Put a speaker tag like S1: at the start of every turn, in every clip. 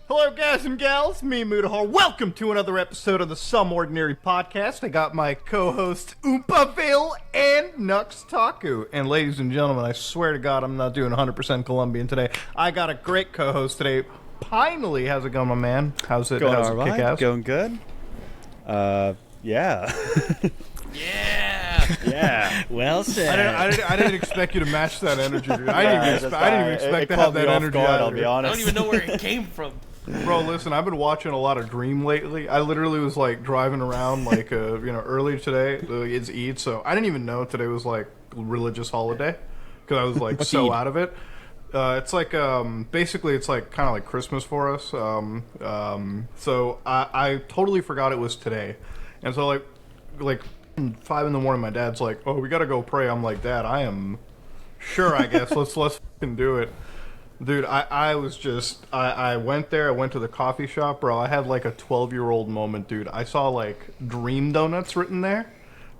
S1: Hello, guys and gals. Me, Mudahar. Welcome to another episode of the Some Ordinary Podcast. I got my co-hosts Oompaville and Nux Taku. And ladies and gentlemen, I swear to God, I'm not doing 100% Colombian today. I got a great co-host today. Finally, how's it going, my man? How's it?
S2: Going
S1: how's
S2: all
S1: it
S2: right.
S1: kick ass?
S2: Going good. Yeah.
S3: Yeah. Well said.
S1: I didn't expect you to match that energy, dude. I didn't even expect to have that energy.
S2: I'll be
S3: I
S2: honest.
S3: don't even know where it came from.
S1: Bro, listen, I've been watching a lot of Dream lately. I literally was like driving around like earlier today. It's Eid, so I didn't even know today was like religious holiday because I was like so
S3: Eid?
S1: out of it. It's like basically it's like kind of like Christmas for us. So I totally forgot it was today, and so like 5 in the morning, my dad's like, "Oh, we gotta go pray." I'm like, "Dad, I am sure. I guess let's fucking do it." Dude, I went there, I went to the coffee shop, bro. I had like a 12-year-old moment, dude. I saw like Dream Donuts written there.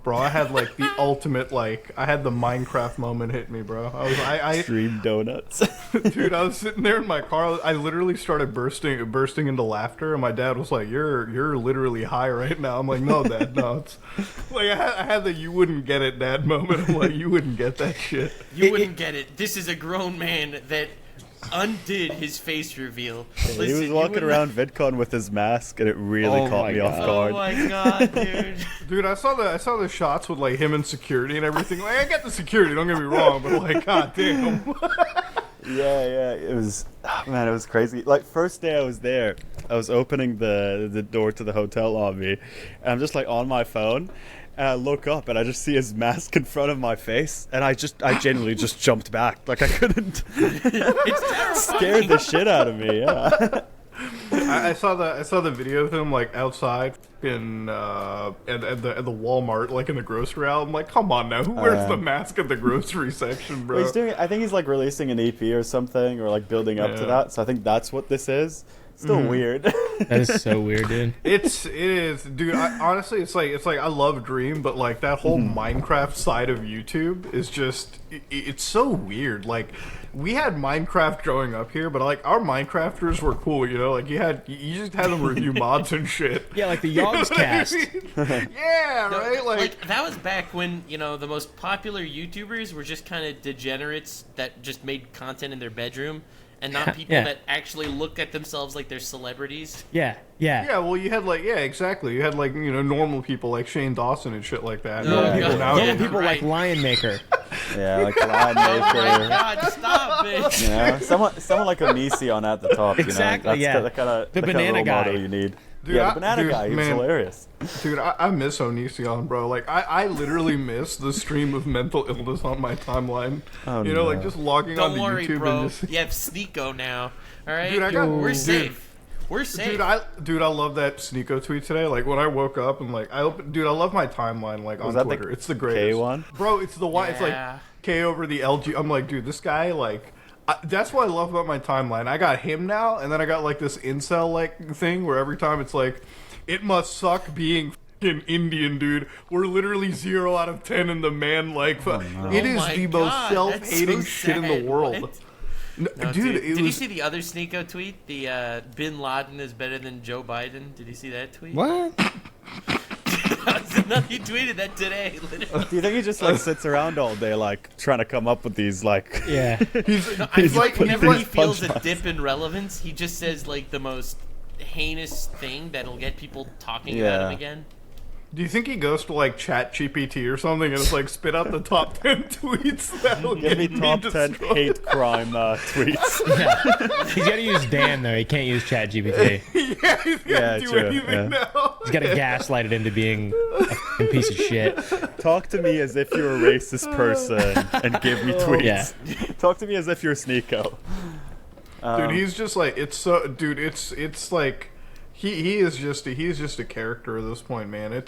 S1: Bro, I had like the ultimate, like, I had the Minecraft moment hit me, bro. I
S2: Dream Donuts.
S1: dude, I was sitting there in my car. I literally started bursting into laughter, and my dad was like, "You're literally high right now." I'm like, "No, Dad, no." It's like I had the "you wouldn't get it, Dad" moment. I'm like, "You wouldn't get that shit."
S3: You wouldn't get it. This is a grown man that undid his face reveal. Listen,
S2: He was walking around VidCon with his mask, and it really caught me off
S3: Oh
S2: guard.
S3: my god, dude.
S1: Dude, I saw the shots with like him and security and everything. Like, I get the security, don't get me wrong, but like, god damn.
S2: Yeah, it was, man, it was crazy. Like, first day I was there, I was opening the door to the hotel lobby, and I'm just like on my phone, and I look up and I just see his mask in front of my face, and I genuinely just jumped back. Like, I couldn't.
S3: It's terrifying.
S2: Scared the shit out of me, yeah.
S1: I saw the video of him like outside in at the Walmart, like in the grocery aisle. I'm like, come on now, who wears the mask at the grocery section, bro?
S2: Well, he's doing. I think he's like releasing an EP or something, or like building up to that. So I think that's what this is. Still weird.
S4: That is so weird, dude.
S1: It is, dude. Honestly, it's like I love Dream, but like that whole Minecraft side of YouTube is just it's so weird. Like we had Minecraft growing up here, but like our Minecrafters were cool, you know. Like you just had them review mods and shit.
S4: Yeah, like the Yogs cast.
S1: Yeah, right.
S3: Like that was back when the most popular YouTubers were just kind of degenerates that just made content in their bedroom. And not people that actually look at themselves like they're celebrities.
S4: Yeah.
S1: Yeah, well, you had like, exactly. You had like, normal people like Shane Dawson and shit like that.
S3: No,
S4: Normal people like Lion Maker.
S2: Yeah, like Lion
S3: Oh my
S2: Maker.
S3: god, stop it!
S2: You know, someone like Onishi on at the top.
S4: Exactly,
S2: you know?
S4: yeah.
S2: That's the kind of
S4: The banana
S2: role
S4: guy.
S2: model you need.
S1: Dude,
S2: yeah, the banana
S1: dude,
S2: guy. He was
S1: man.
S2: hilarious.
S1: Dude, I miss Onision, bro. Like, I literally miss the stream of mental illness on my timeline.
S2: Oh,
S1: you know, like just logging
S3: Don't
S1: onto
S3: worry,
S1: YouTube
S3: bro.
S1: and just...
S3: You have Sneeko now. All right,
S1: Dude,
S3: we're safe. We're safe.
S1: Dude, I love that Sneeko tweet today. Like when I woke up and like I love my timeline like on
S2: that
S1: Twitter.
S2: the
S1: It's the greatest.
S2: K1?
S1: Bro, it's the one. It's like
S3: Yeah.
S1: K over the LG. I'm like, dude, this guy like. That's what I love about my timeline. I got him now, and then I got like this incel like thing where every time it's like, it must suck being f***ing Indian, dude. We're literally 0 out of 10 in the man like. It is
S3: my
S1: the most
S3: God,
S1: self-hating
S3: that's so
S1: shit in
S3: sad.
S1: the world.
S3: What?
S1: No,
S3: No,
S1: dude,
S3: did
S1: it
S3: you
S1: was.
S3: see the other Sneeko tweet? The Bin Laden is better than Joe Biden. Did you see that tweet?
S4: What?
S3: No, he tweeted that today. Literally.
S2: Do you think he just like sits around all day like trying to come up with these like?
S4: Yeah.
S3: I
S1: He's
S3: feel like
S1: like-
S3: whenever he
S2: these
S3: feels a
S2: punchlines.
S3: dip in relevance, he just says like the most heinous thing that'll get people talking about him
S2: Yeah.
S3: again.
S1: Do you think he goes to like Chat GPT or something and it's like spit out the top 10 tweets that'll
S2: Give me
S1: get
S2: top
S1: me
S2: 10
S1: destroyed?
S2: hate crime tweets.
S4: Yeah. He's got to use Dan, though. He can't use ChatGPT.
S1: Yeah, he's gonna
S2: Yeah,
S1: do
S2: true,
S1: anything
S2: yeah.
S1: now.
S4: He's got to gaslight it into being a f***ing piece of shit.
S2: Talk to me as if you're a racist person and give me tweets.
S4: Yeah.
S2: Talk to me as if you're Sneeko.
S1: Dude, he's just like it's like he's just a character at this point, man. And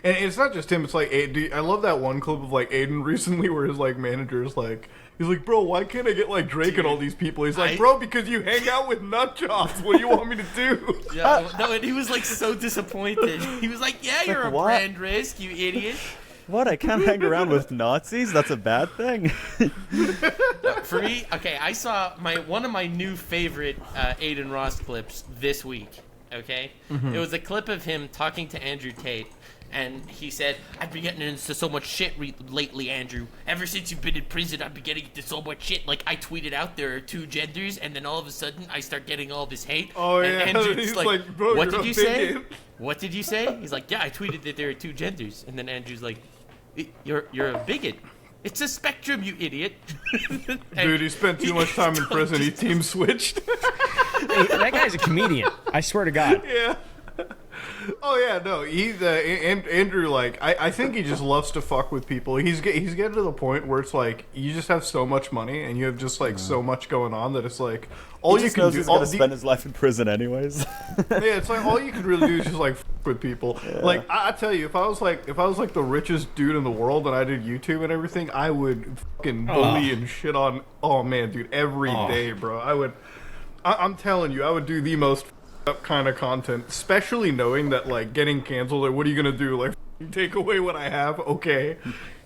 S1: it's not just him. It's like I love that one clip of like Aiden recently where his like manager's like. He's like, bro, why can't I get like Drake and all these people? He's like, bro, because you hang out with nut jobs. What do you want me to do?
S3: Yeah, no, and he was like so disappointed. He was like, "Yeah, you're a
S2: what?
S3: brand risk, you idiot."
S2: What? I can't hang around with Nazis? That's a bad thing?
S3: For me, okay, I saw one of my new favorite Aiden Ross clips this week. Okay, it was a clip of him talking to Andrew Tate, and he said, "I've been getting into so much shit lately, Andrew. Ever since you've been in prison, I've been getting into so much shit. Like I tweeted out there are two genders, and then all of a sudden I start getting all this hate."
S1: Oh
S3: and
S1: yeah,
S3: Andrew's
S1: he's like, bro,
S3: "What
S1: you're
S3: did you
S1: a
S3: say?
S1: bigot."
S3: What did you say?" He's like, "Yeah, I tweeted that there are two genders," and then Andrew's like, "You're a bigot. It's a spectrum, you idiot."
S1: Dude, he spent too much time in prison. He team switched.
S4: Hey, that guy's a comedian. I swear to God.
S1: Yeah. Oh yeah, no, he's Andrew. Like, I think he just loves to fuck with people. He's getting to the point where it's like you just have so much money and you have just like so much going on that it's like all
S2: He
S1: you
S2: just
S1: can
S2: knows
S1: do.
S2: he's gonna spend his life in prison anyways.
S1: Yeah, it's like all you can really do is just like fuck with people.
S2: Yeah.
S1: Like I tell you, if I was like the richest dude in the world and I did YouTube and everything, I would fucking bully and shit on. Oh man, dude, every day, bro. I would. I'm telling you, I would do the most up kind of content, especially knowing that like getting canceled. Like, what are you gonna do? Like, take away what I have? Okay,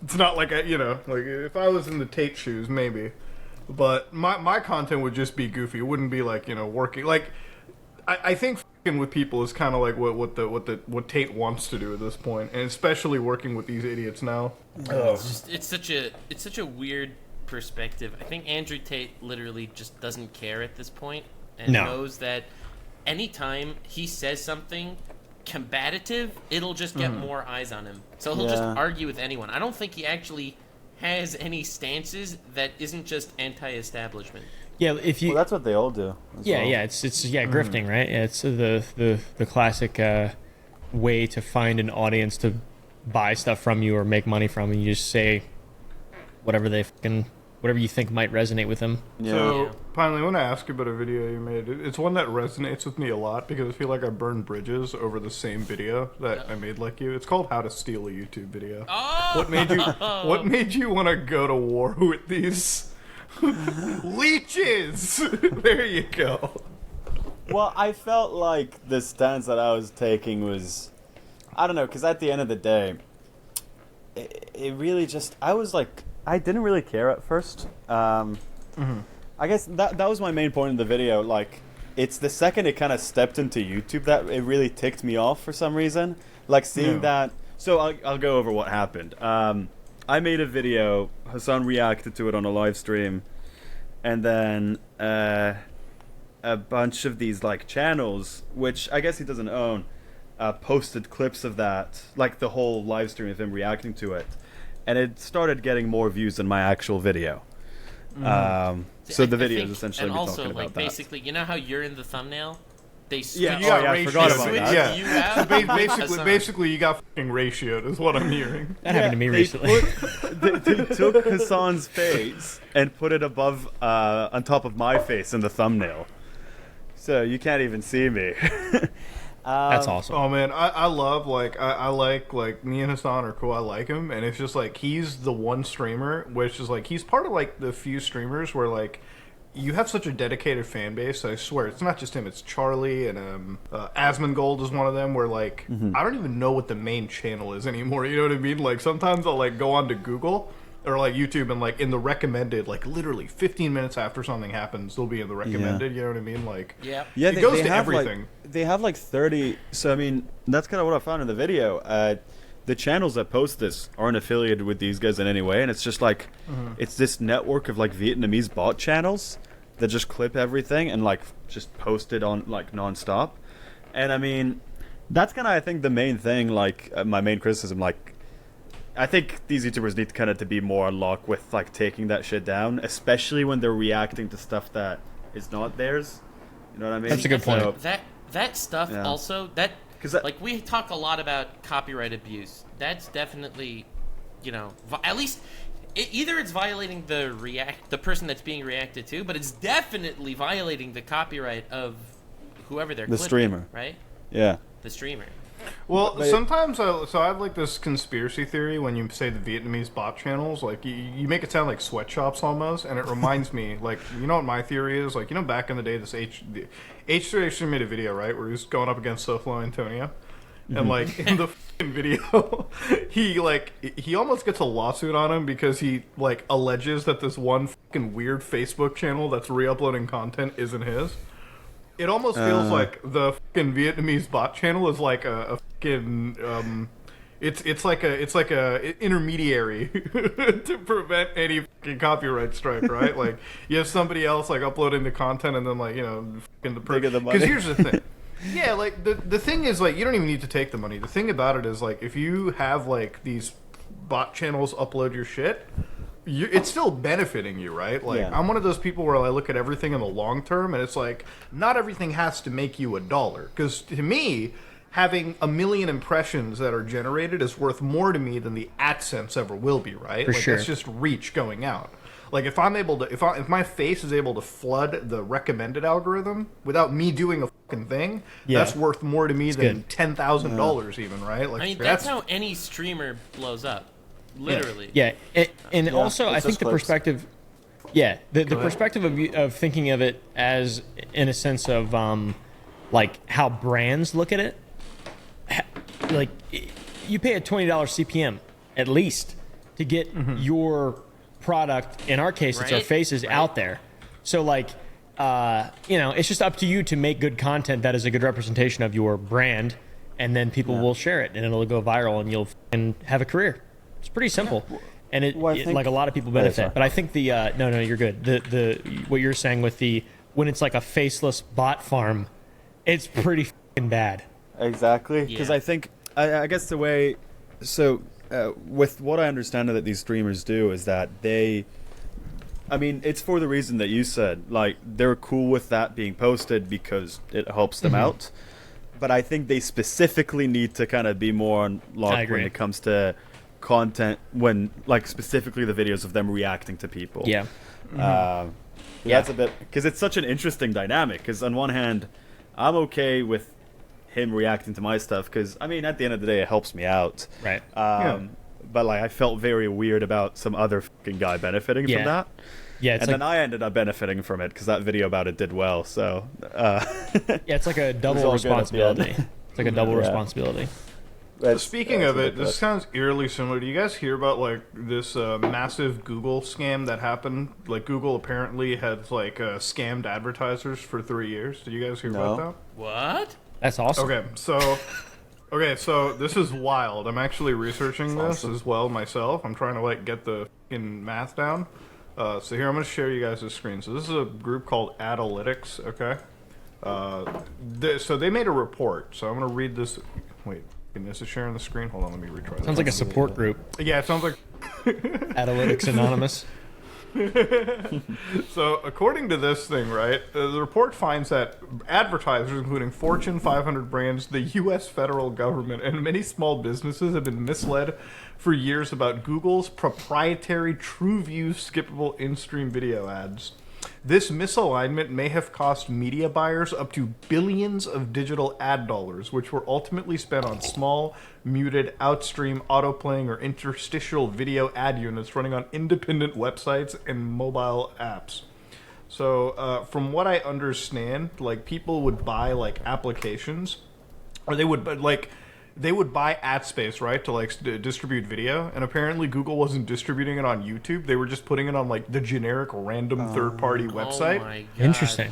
S1: it's not like like if I was in the Tate shoes, maybe. But my content would just be goofy. It wouldn't be like working. Like, I think fucking with people is kind of like what Tate wants to do at this point, and especially working with these idiots now.
S3: It's such a weird perspective. I think Andrew Tate literally just doesn't care at this point and knows that anytime he says something combative, it'll just get more eyes on him. So he'll just argue with anyone. I don't think he actually has any stances that isn't just anti-establishment.
S4: Yeah, if you.
S2: Well, that's what they all do.
S4: Yeah,
S2: well.
S4: yeah, it's grifting, right? Yeah, it's the classic way to find an audience to buy stuff from you or make money from, and you just say whatever you think might resonate with them.
S2: Yeah.
S1: So, finally, I want to ask you about a video you made. It's one that resonates with me a lot because I feel like I burned bridges over the same video that I made like you. It's called How to Steal a YouTube Video.
S3: Oh!
S1: What made you want to go to war with these leeches? There you go.
S2: Well, I felt like the stance that I was taking was, I don't know, because at the end of the day, it really just, I didn't really care at first. I guess that was my main point in the video. Like, it's the second it kind of stepped into YouTube that it really ticked me off for some reason. Like, seeing that. So I'll go over what happened. I made a video. Hassan reacted to it on a live stream. And then a bunch of these, like, channels, which I guess he doesn't own, posted clips of that. Like, the whole live stream of him reacting to it. And it started getting more views than my actual video. So the video is essentially me talking about that.
S3: Basically, you know how you're in the thumbnail? They
S1: I forgot about that.
S3: Yeah.
S1: So basically, you got fucking ratioed, is what I'm hearing.
S4: That happened to me recently.
S2: They took Hassan's face and put it above, on top of my face in the thumbnail. So you can't even see me.
S4: That's awesome.
S1: Oh man, I love I like me and Hassan are cool. I like him, and it's just like he's the one streamer, which is like he's part of like the few streamers where like you have such a dedicated fan base. I swear, it's not just him. It's Charlie and Asmongold is one of them. Where like I don't even know what the main channel is anymore. You know what I mean? Like sometimes I'll like go on to Google or like YouTube and like in the recommended, like literally 15 minutes after something happens, they'll be in the recommended. You know what I mean? Like
S3: yeah,
S1: it goes to everything.
S2: They have like 30. So I mean, that's kind of what I found in the video. The channels that post this aren't affiliated with these guys in any way, and it's just like it's this network of like Vietnamese bot channels that just clip everything and like just post it on like nonstop. And I mean, that's kind of I think the main thing. Like my main criticism, like. I think these YouTubers need kind of to be more on lock with like taking that shit down, especially when they're reacting to stuff that is not theirs. You know what I mean?
S4: That's a good point.
S2: So,
S3: that stuff also like we talk a lot about copyright abuse. That's definitely, at least either it's violating the person that's being reacted to, but it's definitely violating the copyright of whoever they're clipping,
S2: streamer,
S3: right?
S2: Yeah,
S3: the streamer.
S1: Well, sometimes I have like this conspiracy theory when you say the Vietnamese bot channels, like you make it sound like sweatshops almost, and it reminds me, like, you know what my theory is? Like, back in the day, this H3 actually made a video, right, where he was going up against SoFlo Antonio, and like in the fucking video, he almost gets a lawsuit on him because he like alleges that this one fucking weird Facebook channel that's re-uploading content isn't his. It almost feels like the fucking Vietnamese bot channel is like a fucking it's like a intermediary to prevent any fucking copyright strike, right? Like you have somebody else like uploading the content and then like fucking the because here's the thing. Yeah, like the thing is like you don't even need to take the money. The thing about it is like if you have like these bot channels upload your shit, it's still benefiting you, right? Like I'm one of those people where I look at everything in the long term, and it's like not everything has to make you $1. Because to me, having 1 million impressions that are generated is worth more to me than the AdSense ever will be, right?
S4: For
S1: like
S4: sure.
S1: That's just reach going out. Like if I'm able to, if my face is able to flood the recommended algorithm without me doing a fucking thing, that's worth more to me than $10,000 even, right? Like
S3: I mean, that's how any streamer blows up, literally.
S4: Yeah, and also I think the perspective, the perspective of thinking of it as in a sense of like how brands look at it, like you pay a $20 CPM at least to get your product, in our case it's our faces, out there. So like it's just up to you to make good content that is a good representation of your brand, and then people will share it and it'll go viral and you'll have a career. It's pretty simple. And it like a lot of people benefit. But I think the no you're good. The what you're saying with the when it's like a faceless bot farm, it's pretty fucking bad.
S2: Exactly, because I think I guess the way with what I understand that these streamers do is that it's for the reason that you said, like they're cool with that being posted because it helps them out, but I think they specifically need to kind of be more on lock when it comes to content, when like specifically the videos of them reacting to people. That's a bit, because it's such an interesting dynamic, because on one hand I'm okay with him reacting to my stuff because at the end of the day it helps me out,
S4: right?
S2: But like I felt very weird about some other fucking guy benefiting from that, and then I ended up benefiting from it because that video about it did well. So
S4: it's like a double responsibility. It's like a double responsibility.
S1: Speaking of it, this sounds eerily similar. Do you guys hear about like this massive Google scam that happened? Like Google apparently had like scammed advertisers for 3 years. Did you guys hear about that?
S3: What?
S4: That's awesome.
S1: Okay, so this is wild. I'm actually researching this as well myself. I'm trying to like get the fucking math down. So here I'm going to share you guys the screen. So this is a group called Analytics. Okay. So they made a report. So I'm going to read this. Wait, this is sharing the screen. Hold on, let me retry.
S4: Sounds like a support group.
S1: Yeah, it sounds like
S4: Analytics Anonymous.
S1: So, according to this thing, right, the report finds that advertisers, including Fortune 500 brands, the U.S. federal government, and many small businesses have been misled for years about Google's proprietary TrueView skippable in-stream video ads. This misalignment may have cost media buyers up to billions of digital ad dollars, which were ultimately spent on small, muted, outstream, autoplaying, or interstitial video ad units running on independent websites and mobile apps. So, from what I understand, like people would buy like applications, or they would buy ad space, right, to like distribute video, and apparently Google wasn't distributing it on YouTube. They were just putting it on like the generic random third-party website.
S3: Oh my God.
S4: Interesting.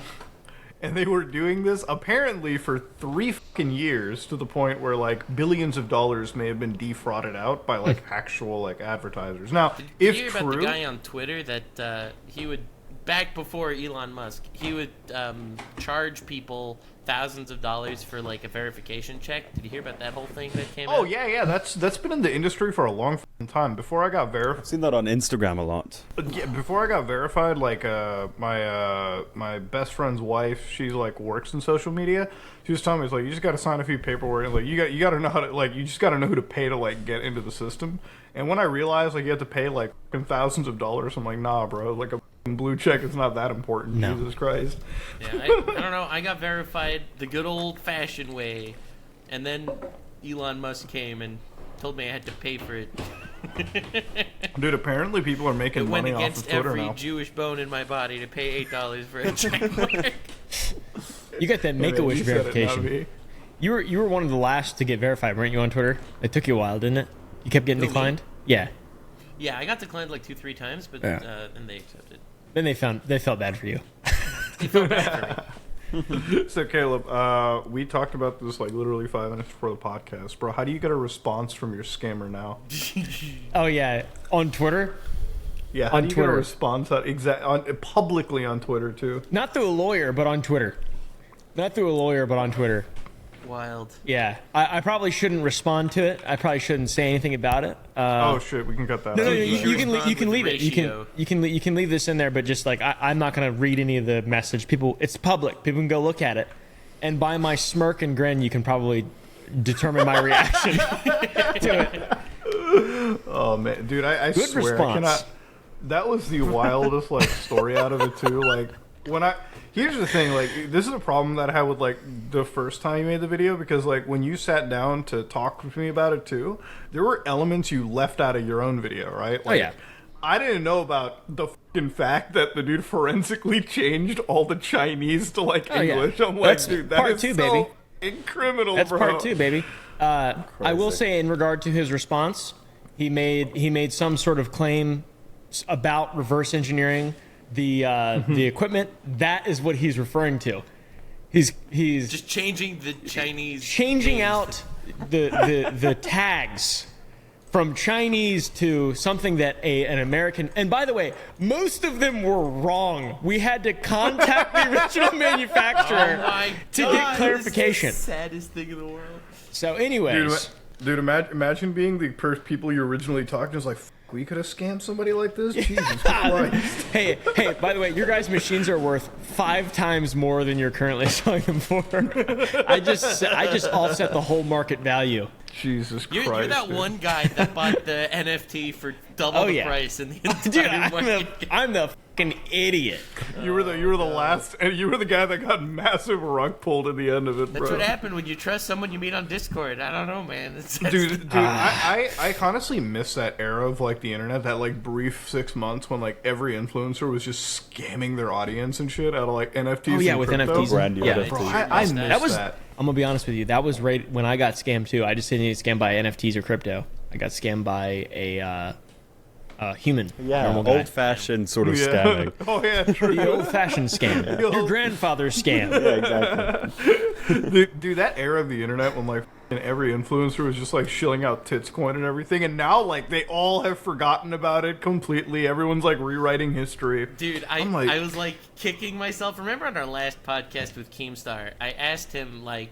S1: And they were doing this apparently for 3 fucking years, to the point where like billions of dollars may have been defrauded out by like actual like advertisers. Now,
S3: Did you hear about the guy on Twitter that he would, back before Elon Musk, he would charge people thousands of dollars for like a verification check? Did you hear about that whole thing that came out?
S1: Oh yeah, that's been in the industry for a long time. Before I got verified,
S2: I've seen that on Instagram a lot.
S1: yeah, before I got verified, like my best friend's wife, she's like works in social media. She was telling me, it's like you just got to sign a few paperwork, and like you got to know how to, like, you just got to know who to pay to like get into the system. And when I realized like you had to pay like thousands of dollars, I'm like, nah, bro, like a blue check is not that important.
S4: No.
S1: Jesus Christ.
S3: Yeah, I don't know. I got verified the good old-fashioned way, and then Elon Musk came and told me I had to pay for it.
S1: Dude, apparently people are making
S3: It went
S1: money off of
S3: against
S1: Twitter
S3: every
S1: now.
S3: Jewish bone in my body to pay $8 for a check mark.
S4: You got that Make-A-Wish
S1: You said it, not
S4: verification.
S1: me.
S4: You were one of the last to get verified, weren't you, on Twitter? It took you a while, didn't it? You kept getting declined. Yeah.
S3: Yeah, I got declined like 2-3 times, but then they accepted.
S4: Then they felt bad for you.
S3: They felt bad for me.
S1: So Caleb, we talked about this like literally 5 minutes before the podcast, bro. How do you get a response from your scammer now?
S4: Oh yeah, on Twitter.
S1: Yeah, how
S4: On
S1: do you
S4: Twitter.
S1: get a response publicly on Twitter too?
S4: Not through a lawyer, but on Twitter. Not through a lawyer, but on Twitter.
S3: Wild.
S4: Yeah, I probably shouldn't respond to it. I probably shouldn't say anything about it.
S1: Oh shit, we can cut that.
S4: No,
S1: out.
S4: no,
S3: you should
S4: you can
S3: respond
S4: you can
S3: with
S4: leave
S3: the
S4: it. You can leave this in there, but just like I'm not gonna read any of the message. People, it's public. People can go look at it, and by my smirk and grin, you can probably determine my reaction to it.
S1: Oh man, dude, I
S4: Good
S1: swear,
S4: response.
S1: I cannot. That was the wildest like story out of it too. Like here's the thing, like this is a problem that I had with like the first time you made the video, because like when you sat down to talk with me about it too, there were elements you left out of your own video, right? Like,
S4: yeah.
S1: I didn't know about the fucking fact that the dude forensically changed all the Chinese to like
S4: Oh, yeah.
S1: English. I'm like,
S4: That's
S1: dude, that
S4: part
S1: is
S4: 2,
S1: so
S4: baby.
S1: fucking criminal,
S4: That's
S1: bro.
S4: part 2, baby. I will
S2: Crazy.
S4: say, in regard to his response, he made some sort of claim about reverse engineering the equipment. That is what he's referring to. He's
S3: Just changing the Chinese.
S4: changing
S3: names.
S4: out the tags from Chinese to something that an American. And by the way, most of them were wrong. We had to contact the original manufacturer
S3: Oh my
S4: to
S3: God,
S4: get clarification.
S3: This is the saddest thing in the world.
S4: So, anyways.
S1: Dude, imagine being the people you originally talked to. It's like, we could have scammed somebody like this? Jesus Christ.
S4: Hey, by the way, your guys' machines are worth 5 times more than you're currently selling them for. I just offset the whole market value.
S1: Jesus Christ.
S3: You're that
S1: dude.
S3: one guy that bought the NFT for double
S4: Oh,
S3: the
S4: yeah.
S3: price in the entire
S4: Dude,
S3: market.
S4: I'm the fucking idiot.
S1: You were the last, and you were the guy that got massive rug pulled at the end of it, bro.
S3: That's what happened when you trust someone you meet on Discord. I don't know, man.
S1: Dude, I honestly miss that era of like the internet, that like brief 6 months when like every influencer was just scamming their audience and shit out of like NFTs.
S4: Oh, yeah,
S1: and
S4: with
S1: crypto.
S4: NFTs.
S2: Brand new
S4: Yeah.
S2: NFT.
S1: Bro, I miss
S4: That was.
S1: that.
S4: I'm gonna be honest with you. That was right when I got scammed too. I just didn't get scammed by NFTs or crypto. I got scammed by a human,
S2: Yeah,
S4: normal guy.
S2: old-fashioned sort of
S1: Yeah.
S2: scamming.
S1: Oh yeah, true.
S4: The old-fashioned scam. Your grandfather's scam.
S2: Yeah, exactly.
S1: Dude, that era of the internet when like every influencer was just like shilling out tits coin and everything, and now like they all have forgotten about it completely. Everyone's like rewriting history.
S3: Dude,
S1: I'm like-
S3: I was like kicking myself. Remember on our last podcast with Keemstar, I asked him like,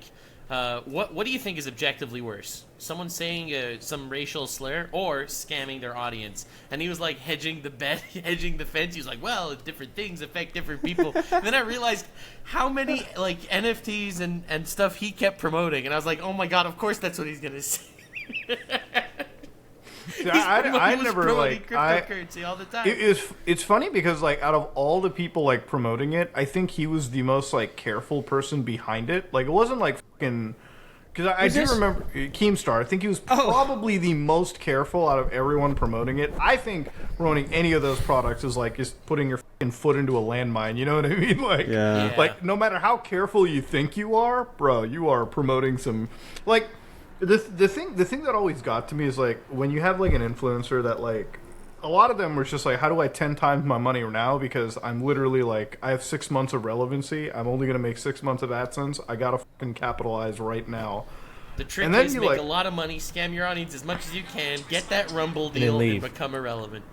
S3: what do you think is objectively worse? Someone saying some racial slur or scamming their audience? And he was like hedging the bet, hedging the fence. He was like, well, different things affect different people. And then I realized how many like NFTs and stuff he kept promoting, and I was like, oh my god, of course that's what he's gonna say.
S1: See, I
S3: was
S1: never
S3: promoting
S1: like
S3: cryptocurrency all the time.
S1: It's funny because like out of all the people like promoting it, I think he was the most like careful person behind it. Like it wasn't like fucking, because I do
S4: this?
S1: remember Keemstar. I think he was probably the most careful out of everyone promoting it. I think promoting any of those products is like just putting your fucking foot into a landmine. You know what I mean? Like,
S2: Yeah.
S1: like no matter how careful you think you are, bro, you are promoting some like. The thing that always got to me is like when you have like an influencer that like a lot of them were just like, how do I 10 times my money now, because I'm literally like I have 6 months of relevancy, I'm only gonna make 6 months of AdSense, I gotta fucking capitalize right now.
S3: The trick
S1: And then
S3: is
S1: you,
S3: make
S1: like-
S3: a lot of money, scam your audience as much as you can, get that Rumble deal, and
S4: leave.
S3: become irrelevant.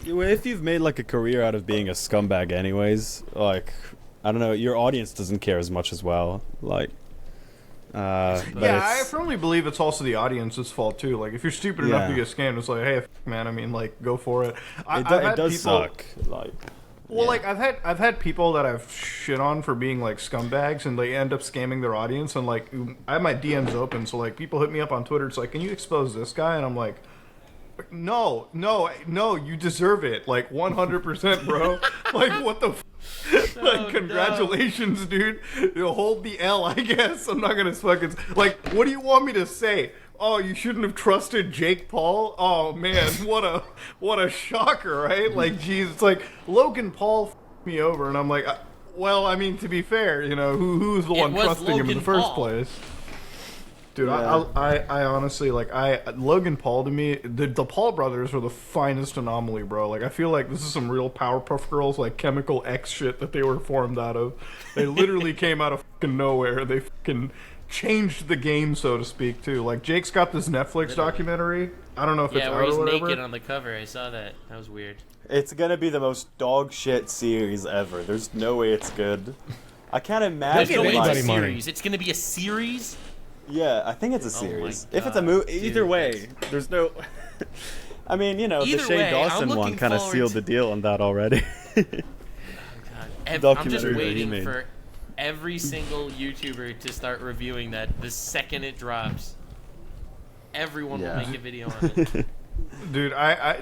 S2: Well, if you've made like a career out of being a scumbag anyways, like I don't know, your audience doesn't care as much as well. Like but
S1: Yeah, I
S2: it's-
S1: firmly believe it's also the audience's fault too. Like if you're stupid enough to
S2: Yeah.
S1: get scammed, it's like, hey, man, I mean, like go for it.
S2: it
S1: had
S2: does
S1: people-
S2: suck. Like
S1: Well, like I've had people that I've shit on for being like scumbags, and they end up scamming their audience. And like I have my DMs open, so like people hit me up on Twitter. It's like, can you expose this guy? And I'm like, no, you deserve it. Like 100%, bro. Like what the. Like
S3: no.
S1: congratulations, dude. You'll hold the L, I guess. I'm not gonna fucking like. What do you want me to say? Oh, you shouldn't have trusted Jake Paul. Oh man, what a shocker, right? Like, geez, it's like Logan Paul f***ed me over, and I'm like, well, I mean, to be fair, you know, who's the
S3: It
S1: one
S3: was
S1: trusting him in
S3: Logan
S1: the first
S3: Paul.
S1: place? Dude,
S2: Yeah.
S1: I honestly Logan Paul to me, the Paul brothers are the finest anomaly, bro. Like I feel like this is some real Powerpuff Girls like Chemical X shit that they were formed out of. They literally came out of fucking nowhere. They fucking changed the game, so to speak, too. Like Jake's got this Netflix documentary. I don't know if it's
S3: Yeah,
S1: out
S3: where he's
S1: or whatever.
S3: naked on the cover. I saw that. That was weird.
S2: It's gonna be the most dog shit series ever. There's no way it's good. I can't
S3: There's
S2: imagine.
S3: no way it's a
S4: anybody money.
S3: series. It's gonna be a series.
S2: Yeah, I think it's a
S3: Oh my
S2: series. If it's a
S3: God,
S2: movie,
S3: dude,
S2: either way, there's no. I mean, you know, the
S3: Either
S2: Shane
S3: way, I'm
S2: Dawson one
S3: looking
S2: kind of
S3: forward
S2: sealed
S3: to-
S2: the deal on that already.
S3: God, I'm just
S2: Documentary that he
S3: waiting
S2: made.
S3: for every single YouTuber to start reviewing that the second it drops. Everyone
S2: Yeah.
S3: will make a video on it.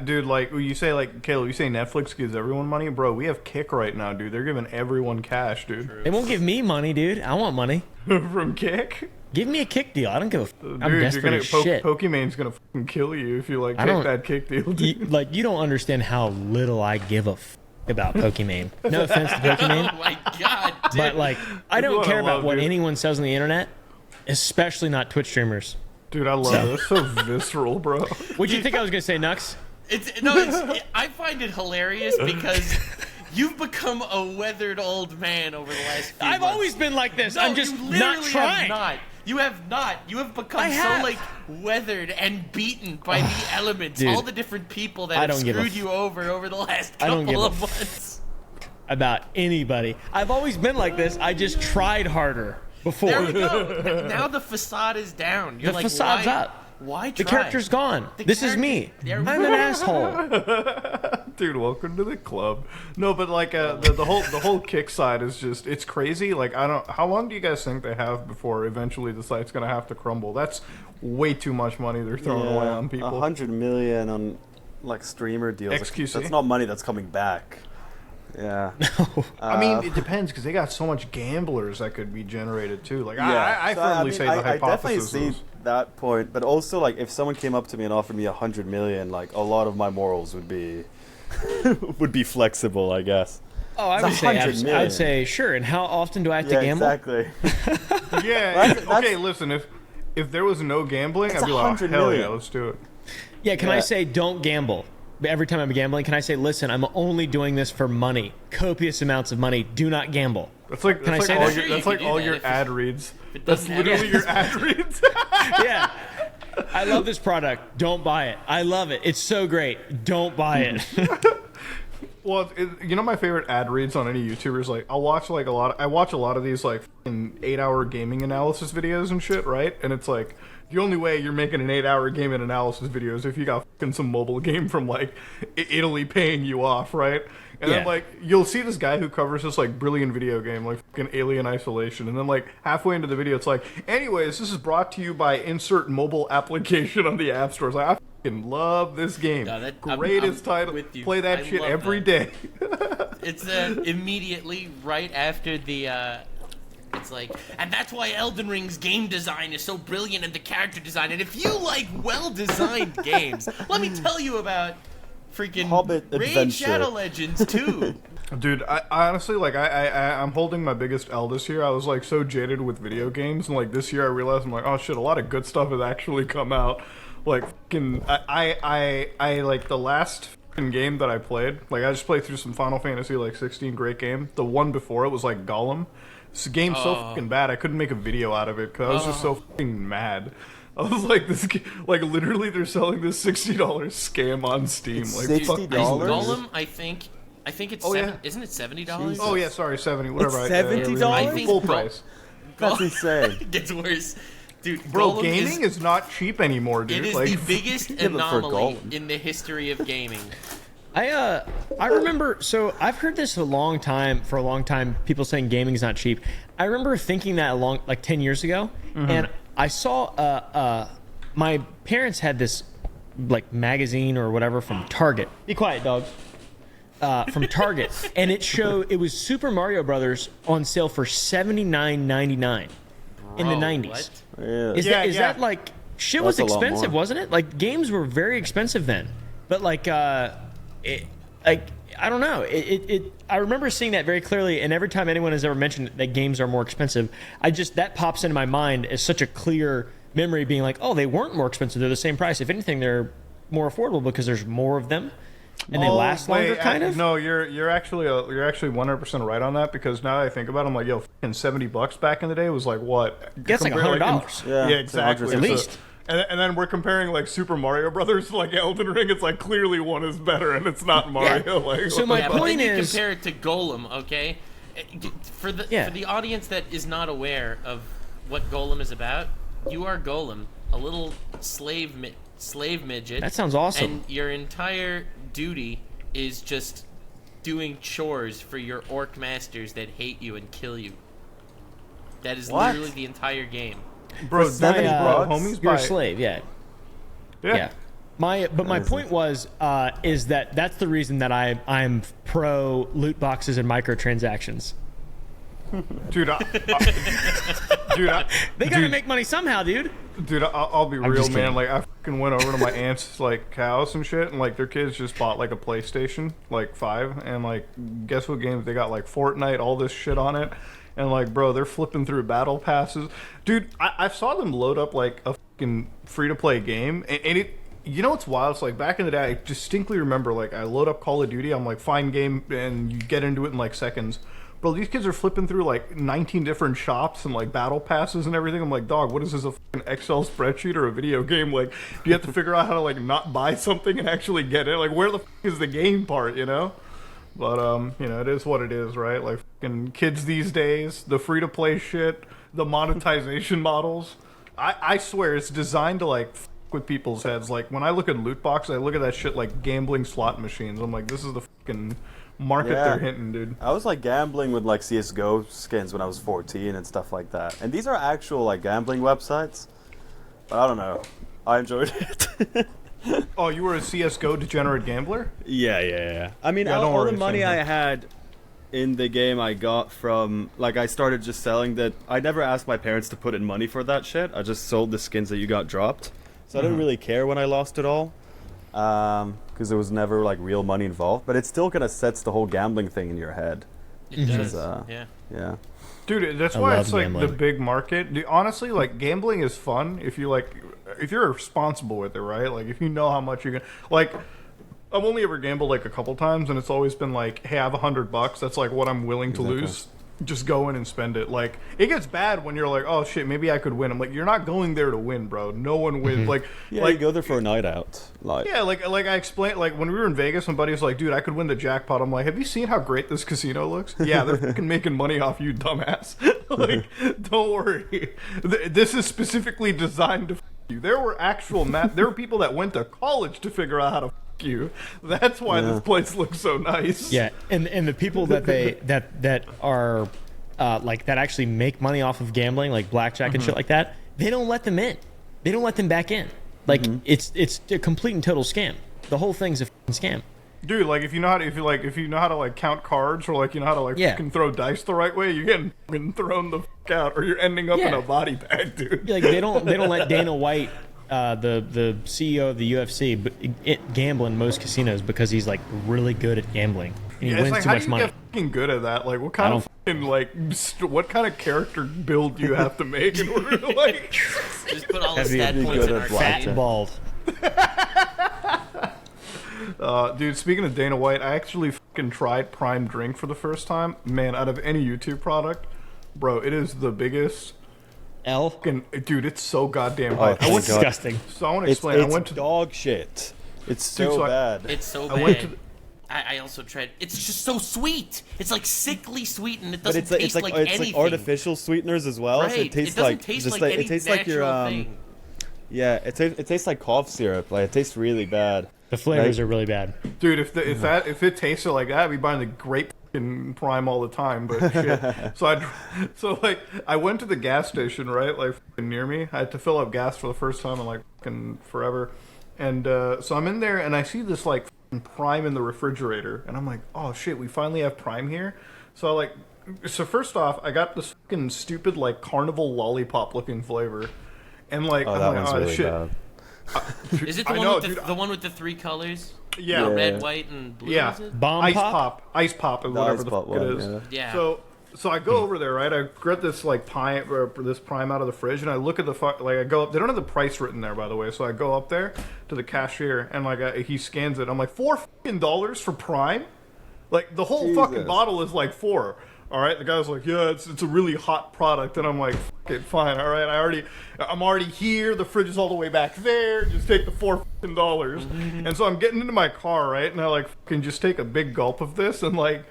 S1: Dude, like you say, like Caleb, you say Netflix gives everyone money, bro. We have Kick right now, dude. They're giving everyone cash, dude.
S4: They won't give me money, dude. I want money.
S1: From Kick,
S4: Give me a kick deal. I don't give a.
S1: dude.
S4: I'm
S1: You're
S4: desperate
S1: gonna
S4: as shit.
S1: Pokemane's gonna fucking kill you if you like
S4: I
S1: take
S4: don't-
S1: that Kick deal.
S4: You,
S1: Dude.
S4: like you don't understand how little I give a about Pokemon. No offense to Pokemon,
S3: Oh my god, dude.
S4: but like I
S1: That's
S4: don't
S1: what I
S4: care about
S1: love,
S4: what
S1: dude.
S4: anyone says on the internet, especially not Twitch streamers.
S1: Dude, I love it. It's so visceral, bro.
S4: What'd you think I was gonna say, Nux?
S3: I find it hilarious because you've become a weathered old man over the last few
S4: I've
S3: months.
S4: always been like this.
S3: No,
S4: I'm just
S3: you literally
S4: not trying.
S3: Have not. You have not. You have become
S4: I have.
S3: so like weathered and beaten by the elements,
S4: Dude,
S3: all the different people that
S4: I
S3: have
S4: don't give a
S3: screwed you over the last
S4: I don't
S3: couple
S4: give
S3: of
S4: a
S3: months.
S4: About anybody. I've always been like this. I just tried harder before.
S3: There we go. Now the facade is down. You're
S4: The
S3: like,
S4: facade's
S3: why,
S4: up.
S3: Why
S4: The
S3: try?
S4: character's gone.
S3: The
S4: This is
S3: character-
S4: me.
S3: There we
S4: I'm
S3: go.
S4: an asshole.
S1: Dude, welcome to the club. No, but like the whole Kick side is just it's crazy. Like I don't. How long do you guys think they have before eventually the site's gonna have to crumble? That's way too much money they're throwing away on people.
S2: 100 million on like streamer deals.
S1: XQC?
S2: That's not money that's coming back. Yeah.
S1: I mean, it depends because they got so much gamblers that could be generated too. Like I
S2: So,
S1: firmly
S2: mean,
S1: say the
S2: I definitely
S1: hypothesis
S2: see
S1: is
S2: that point, but also like if someone came up to me and offered me 100 million, like a lot of my morals would be would be flexible, I guess.
S4: Oh, I
S2: It's
S4: would say,
S2: 100 million.
S4: I'd say, sure. And how often do I have to
S2: Yeah,
S4: gamble?
S2: exactly.
S1: yeah.
S2: That's-
S1: Okay, listen. If there was no gambling,
S2: It's
S1: I'd be like,
S2: 100
S1: hell yeah,
S2: million.
S1: let's do it.
S4: Yeah, can I
S2: Yeah.
S4: say don't gamble? Every time I'm gambling, can I say, listen, I'm only doing this for money, copious amounts of money. Do not gamble.
S1: That's like
S4: Can I
S1: that's
S4: say
S1: like all
S4: that?
S1: your,
S3: Sure, you
S1: that's
S3: can
S1: like
S3: do
S1: all
S3: that
S1: your
S3: if
S1: ad reads.
S3: it
S1: That's
S3: doesn't have-
S1: literally your ad reads.
S4: Yeah. I love this product. Don't buy it. I love it. It's so great. Don't buy it.
S1: Well, you know my favorite ad reads on any YouTubers. Like I'll watch like I watch a lot of these like 8-hour gaming analysis videos and shit, right? And it's like the only way you're making an 8-hour gaming analysis video is if you got fucking some mobile game from like Italy paying you off, right? And then
S4: Yeah.
S1: like you'll see this guy who covers this like brilliant video game, like fucking Alien Isolation, and then like halfway into the video, it's like, anyways, this is brought to you by insert mobile application on the app stores. Like, I fucking love this game.
S3: No, I'm
S1: Greatest title.
S3: with you.
S1: Play that
S3: I
S1: shit
S3: love
S1: every
S3: that.
S1: day.
S3: It's immediately right after the. It's like, and that's why Elden Ring's game design is so brilliant and the character design. And if you like well-designed games, let me tell you about freaking
S2: Hobbit
S3: Raid
S2: Adventure.
S3: Shadow Legends 2.
S1: Dude, I honestly like I'm holding my biggest L this year. I was like so jaded with video games, and like this year I realized I'm like, oh shit, a lot of good stuff has actually come out. Like fucking, I like the last fucking game that I played. Like I just played through some Final Fantasy like 16, great game. The one before it was like Gollum. This game's so fucking bad I couldn't make a video out of it because I was just so fucking mad. I was like, like literally they're selling this $60 scam on Steam.
S2: It's
S1: Like fuck
S2: $60?
S1: these
S3: Gollum, I think it's
S1: Oh,
S3: seven.
S1: yeah.
S3: Isn't it $70?
S1: Oh yeah, sorry, 70, whatever.
S2: It's $70?
S3: I think
S1: full
S3: Go-
S1: price.
S2: That's insane.
S3: It gets worse. Dude,
S1: Bro,
S3: Gollum
S1: gaming is not cheap anymore, dude.
S3: it is
S1: like,
S3: the biggest
S2: but for
S3: anomaly
S2: Gollum.
S3: in the history of gaming.
S4: I remember, so I've heard this for a long time, people saying gaming is not cheap. I remember thinking that like 10 years ago, and I saw, my parents had this like magazine or whatever from Target. Be quiet, dogs. From Target, and it was Super Mario Brothers on sale for $79.99 in the
S3: Bro,
S4: 90s.
S3: what?
S2: Yeah.
S4: Is
S1: Yeah,
S4: that like shit
S2: That's
S4: was
S2: a lot
S4: expensive,
S2: more.
S4: wasn't it? Like games were very expensive then. But like like I don't know. I remember seeing that very clearly, and every time anyone has ever mentioned that games are more expensive, that pops into my mind as such a clear memory being like, oh, they weren't more expensive. They're the same price. If anything, they're more affordable because there's more of them. And they last longer, kind of.
S1: No, you're actually 100% right on that, because now that I think about it, I'm like, yo, fucking $70 back in the day was like what?
S4: That's like $100.
S1: Yeah, exactly.
S4: At least.
S1: And then we're comparing like Super Mario Brothers to like Elden Ring. It's like clearly one is better, and it's not Mario.
S4: Yeah.
S1: Like,
S4: so my
S3: but
S4: point
S3: then you
S4: is,
S3: compare it to Golem, okay? For the audience that is not aware of what Golem is about, you are Golem, a little slave midget.
S4: That sounds awesome.
S3: And your entire duty is just doing chores for your orc masters that hate you and kill you. That is literally the entire game.
S1: bro,
S4: homies, you're a slave. Yeah.
S1: Yeah.
S4: My point was is that's the reason that I'm pro loot boxes and microtransactions.
S1: Dude,
S4: They gotta make money somehow, dude.
S1: Dude, I'll be real,
S4: just
S1: man.
S4: kidding.
S1: Like, I fucking went over to my aunt's like house and shit, and like their kids just bought like a PlayStation, like 5, and like guess what games they got? Like Fortnite, all this shit on it, and like, bro, they're flipping through battle passes. Dude, I saw them load up like a fucking free to play game, and it. You know what's wild? It's like back in the day, I distinctly remember like I load up Call of Duty, I'm like, fine game, and you get into it in like seconds. Bro, these kids are flipping through like 19 different shops and like battle passes and everything. I'm like, dog, what is this, a fucking Excel spreadsheet or a video game? Like, do you have to figure out how to like not buy something and actually get it? Like, where the fuck is the game part, you know? But, you know, it is what it is, right? Like, fucking kids these days, the free-to-play shit, the monetization models. I swear, it's designed to like fuck with people's heads. Like, when I look at loot boxes, I look at that shit like gambling slot machines. I'm like, this is the fucking market they're hitting, dude.
S2: I was like gambling with like CS:GO skins when I was 14 and stuff like that. And these are actual like gambling websites. But I don't know. I enjoyed it.
S1: Oh, you were a CS:GO degenerate gambler?
S2: Yeah. I mean,
S1: Yeah, don't
S2: all
S1: worry,
S2: the money
S1: same
S2: I
S1: here.
S2: had in the game I got from, like, I started just selling that. I never asked my parents to put in money for that shit. I just sold the skins that you got dropped. So I didn't really care when I lost it all. Because there was never like real money involved, but it still kind of sets the whole gambling thing in your head.
S3: It does.
S2: Yeah.
S1: Dude, that's
S4: I
S1: why
S4: love
S1: it's like
S4: gambling.
S1: the big market. Dude, honestly, like gambling is fun if you like, if you're responsible with it, right? Like if you know how much you can. Like, I've only ever gambled like a couple times, and it's always been like, hey, I have $100. That's like what I'm willing to lose. Just go in and spend it. Like, it gets bad when you're like, oh shit, maybe I could win. I'm like, you're not going there to win, bro. No one wins. Like,
S2: Yeah,
S1: like
S2: you go there for a night out. Like,
S1: yeah, like I explained, like when we were in Vegas, somebody was like, "Dude, I could win the jackpot." I'm like, "Have you seen how great this casino looks?" Yeah, they're fucking making money off you, dumbass. Like, don't worry. This is specifically designed to f you. There were actual there were people that went to college to figure out how to f you. That's why this place looks so nice.
S4: Yeah, and the people that that are like that actually make money off of gambling, like blackjack and shit like that, they don't let them in. They don't let them back in. Like it's a complete and total scam. The whole thing's a fucking scam.
S1: Dude, like if you know how to like count cards, or like you know how to like fucking throw dice the right way, you're getting fucking thrown the fuck out, or you're ending up in a body bag, dude.
S4: Like they don't let Dana White, the CEO of the UFC, gamble in most casinos because he's like really good at gambling and he
S1: It's
S4: wins
S1: like,
S4: too
S1: how
S4: much
S1: do you
S4: money.
S1: get fucking good at that? Like, what kind of fucking like, what kind of character build do you have to make in order to like?
S3: Just put all the
S4: Have you
S3: stat
S2: be
S3: points
S2: good
S3: in
S2: at
S3: our
S2: blackjack?
S4: Fat
S3: game.
S4: and bald.
S1: Dude, speaking of Dana White, I actually fucking tried Prime Drink for the first time. Man, out of any YouTube product, bro, it is the biggest. Fucking, dude, it's so goddamn high.
S2: Oh,
S1: went to,
S4: Disgusting.
S1: so I want to
S2: It's
S1: explain. I
S2: it's
S1: went to
S2: dog shit. It's so
S1: Dude, so
S2: bad.
S3: It's so
S1: I went
S3: bad.
S1: to
S3: I also tried. It's just so sweet. It's like sickly sweet, and it
S2: But
S3: doesn't taste like
S2: it's
S3: anything.
S2: like artificial sweeteners as well.
S3: Right.
S2: So it tastes
S3: doesn't
S2: like
S3: taste
S2: just
S3: like any
S2: it tastes
S3: natural
S2: like your
S3: thing.
S2: yeah. It tastes like cough syrup. Like it tastes really bad.
S4: The flavors
S2: Like-
S4: are really bad.
S1: dude, if it tasted like that, I'd be buying the grape fucking Prime all the time. But shit, so I went to the gas station, right, like fucking near me. I had to fill up gas for the first time in like fucking forever, and so I'm in there and I see this like fucking Prime in the refrigerator, and I'm like, oh shit, we finally have Prime here. So first off, I got this fucking stupid like carnival lollipop looking flavor, and like
S2: Oh,
S1: I'm
S2: that
S1: like,
S2: one's
S1: oh
S2: really
S1: shit.
S2: bad.
S3: Is it the
S1: I
S3: one
S1: know,
S3: with
S1: dude,
S3: the one with the 3 colors?
S1: Yeah.
S2: Yeah.
S3: Red, white, and blue.
S1: Yeah,
S3: Is it?
S4: Bomb
S1: ice
S4: pop?
S1: ice pop, is
S2: The
S1: whatever
S2: ice
S1: the
S2: pop
S1: fuck it
S2: one,
S1: is.
S3: Yeah.
S1: So So I go over there, right? I grab this like pie or this prime out of the fridge, and I look at the like I go up. They don't have the price written there, by the way. So I go up there to the cashier, and like he scans it. I'm like, $4 for prime? Like the whole fucking bottle is like $4. All right, the guy's like, yeah, it's a really hot product, and I'm like, fuck it, fine, all right, I'm already here. The fridge is all the way back there. Just take the $4. And so I'm getting into my car, right, and I like fucking just take a big gulp of this, and like,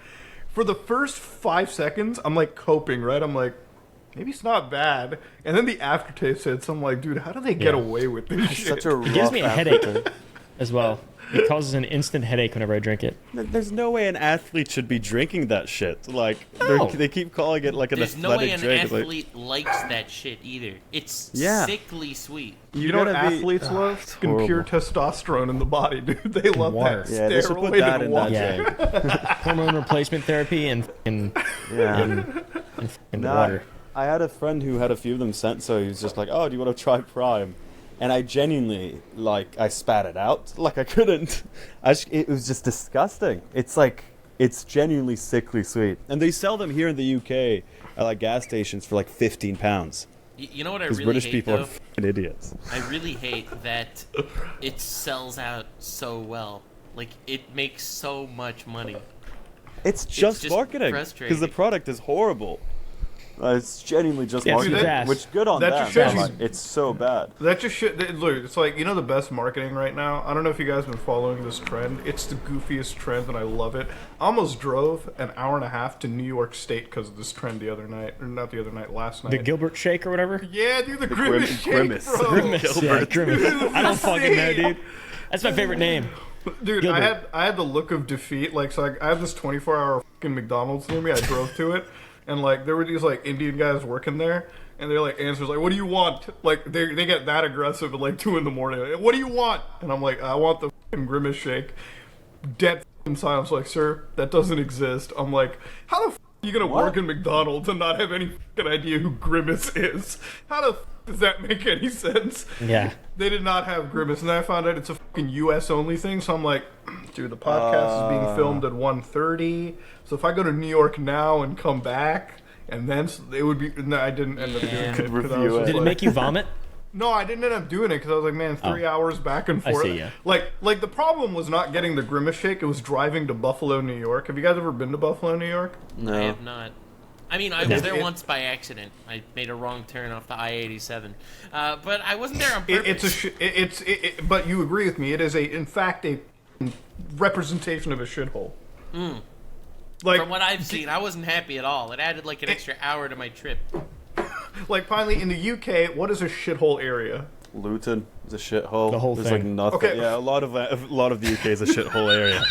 S1: for the first 5 seconds, I'm like coping, right? I'm like, maybe it's not bad, and then the aftertaste hits. I'm like, dude, how do they get away with this shit?
S2: Such a
S4: It gives me a headache as well. It causes an instant headache whenever I drink it.
S2: There's no way an athlete should be drinking that shit. Like
S4: No.
S2: they keep calling it like an
S3: There's no
S2: athletic
S3: way an
S2: drink. It's like,
S3: athlete likes that shit either. It's
S2: Yeah.
S3: sickly sweet.
S1: You know what
S2: gotta be-
S1: athletes love?
S2: it's
S1: Fucking pure
S2: horrible.
S1: testosterone in the body, dude. They love
S4: water.
S1: that
S2: Yeah, they should put that
S1: steroid
S2: in
S1: water.
S2: that
S4: Yeah. Hormone replacement therapy and
S2: yeah. Nah,
S4: water.
S2: I had a friend who had a few of them sent, so he was just like, "Oh, do you want to try Prime?" And I genuinely, like, I spat it out. Like, I couldn't. It was just disgusting. It's like, it's genuinely sickly sweet. And they sell them here in the UK at like gas stations for like £15.
S3: You know what I
S2: Because
S3: really
S2: British
S3: hate,
S2: people
S3: though?
S2: are fucking idiots.
S3: I really hate that it sells out so well. Like, it makes so much money.
S2: It's just
S3: just
S2: marketing. Because
S3: frustrating.
S2: the product is horrible. It's genuinely just
S4: Yeah,
S2: marketing.
S4: it's
S2: Which, good on
S1: that
S2: them.
S1: just shows
S2: but
S1: you-
S2: it's so bad.
S1: That just shit. Look, it's like, you know, the best marketing right now. I don't know if you guys have been following this trend. It's the goofiest trend, and I love it. I almost drove an hour and a half to New York State because of this trend the other night, or not the other night, last night.
S4: The Gilbert shake or whatever?
S1: Yeah, dude, the grimace shake,
S2: Grimace.
S1: bro.
S4: Grimace. Yeah, Grimace. I don't fucking know, dude. That's my favorite name.
S1: Dude,
S4: Gilbert.
S1: I had the look of defeat. Like, so I have this 24-hour fucking McDonald's near me. I drove to it, and like there were these like Indian guys working there, and they're like answers like, "What do you want?" Like they get that aggressive at like 2 a.m. Like, "What do you want?" And I'm like, "I want the fucking grimace shake." Dead fucking silence. Like, sir, that doesn't exist. I'm like, how the are you gonna work in McDonald's and not have any fucking idea who Grimace is? How the does that make any sense?
S4: Yeah.
S1: They did not have Grimace, and then I found out it's a fucking U.S. only thing. So I'm like, dude, the podcast is being filmed at 1:30. So if I go to New York now and come back, and then it would be. No, I didn't end up doing it. 'Cause I was
S2: review
S1: just
S2: it.
S4: Did it
S1: like-
S4: make you vomit?
S1: No, I didn't end up doing it because I was like, man, 3 hours back and
S4: I
S1: forth.
S4: see, yeah.
S1: Like the problem was not getting the Grimace shake. It was driving to Buffalo, New York. Have you guys ever been to Buffalo, New York?
S2: No.
S3: I have not. I mean, I was there once by accident. I made a wrong turn off the I-87, but I wasn't there on purpose.
S1: But you agree with me. It is in fact a representation of a shithole. Like
S3: From what I've seen, I wasn't happy at all. It added like an extra hour to my trip.
S1: like finally in the UK, what is a shithole area?
S2: Luton is a shithole.
S4: The whole
S2: There's
S4: thing.
S2: like nothing.
S1: Okay.
S2: Yeah, a lot of the UK is a shithole area.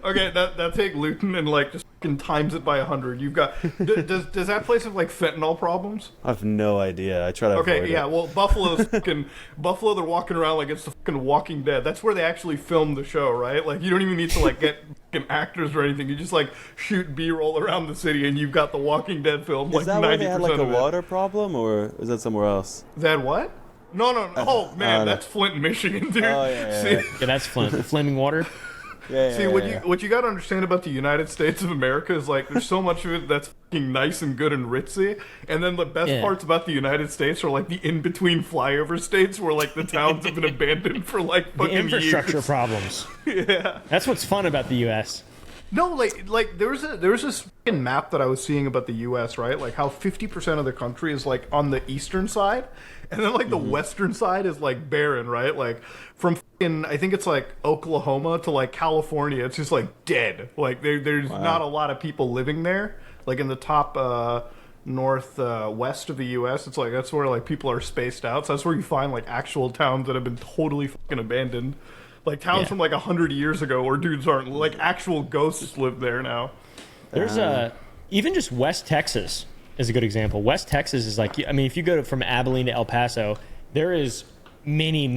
S1: Okay, that take Luton and like just fucking times it by 100. You've got does that place have like fentanyl problems?
S2: I have no idea. I try to avoid
S1: Okay, yeah.
S2: it.
S1: Well, Buffalo's fucking Buffalo. They're walking around like it's the fucking Walking Dead. That's where they actually filmed the show, right? Like you don't even need to like get fucking actors or anything. You just like shoot B-roll around the city, and you've got the Walking Dead film. Like
S2: Is that where they had like a
S1: of it.
S2: water problem, or is that somewhere else?
S1: That what? No. Oh man, that's Flint, Michigan, dude.
S2: Oh, yeah.
S1: See,
S4: Yeah, that's Flint. Flaming water.
S2: Yeah.
S1: See, what you got to understand about the United States of America is like there's so much of it that's fucking nice and good and ritzy, and then the best
S4: Yeah.
S1: parts about the United States are like the in-between flyover states where like the towns have been abandoned for like
S4: The
S1: fucking
S4: infrastructure
S1: years.
S4: problems.
S1: Yeah.
S4: That's what's fun about the U.S.
S1: No, like there was this fucking map that I was seeing about the U.S. right, like how 50% of the country is like on the eastern side, and then like the western side is like barren, right? Like from fucking, I think it's like Oklahoma to like California, it's just like dead. Like there's not a lot of people living there. Like in the top northwest of the U.S., it's like that's where like people are spaced out. So that's where you find like actual towns that have been totally fucking abandoned. Like towns
S4: Yeah.
S1: from like 100 years ago where dudes aren't like actual ghosts live there now.
S4: There's even just West Texas is a good example. West Texas is like, I mean, if you go from Abilene to El Paso, there is many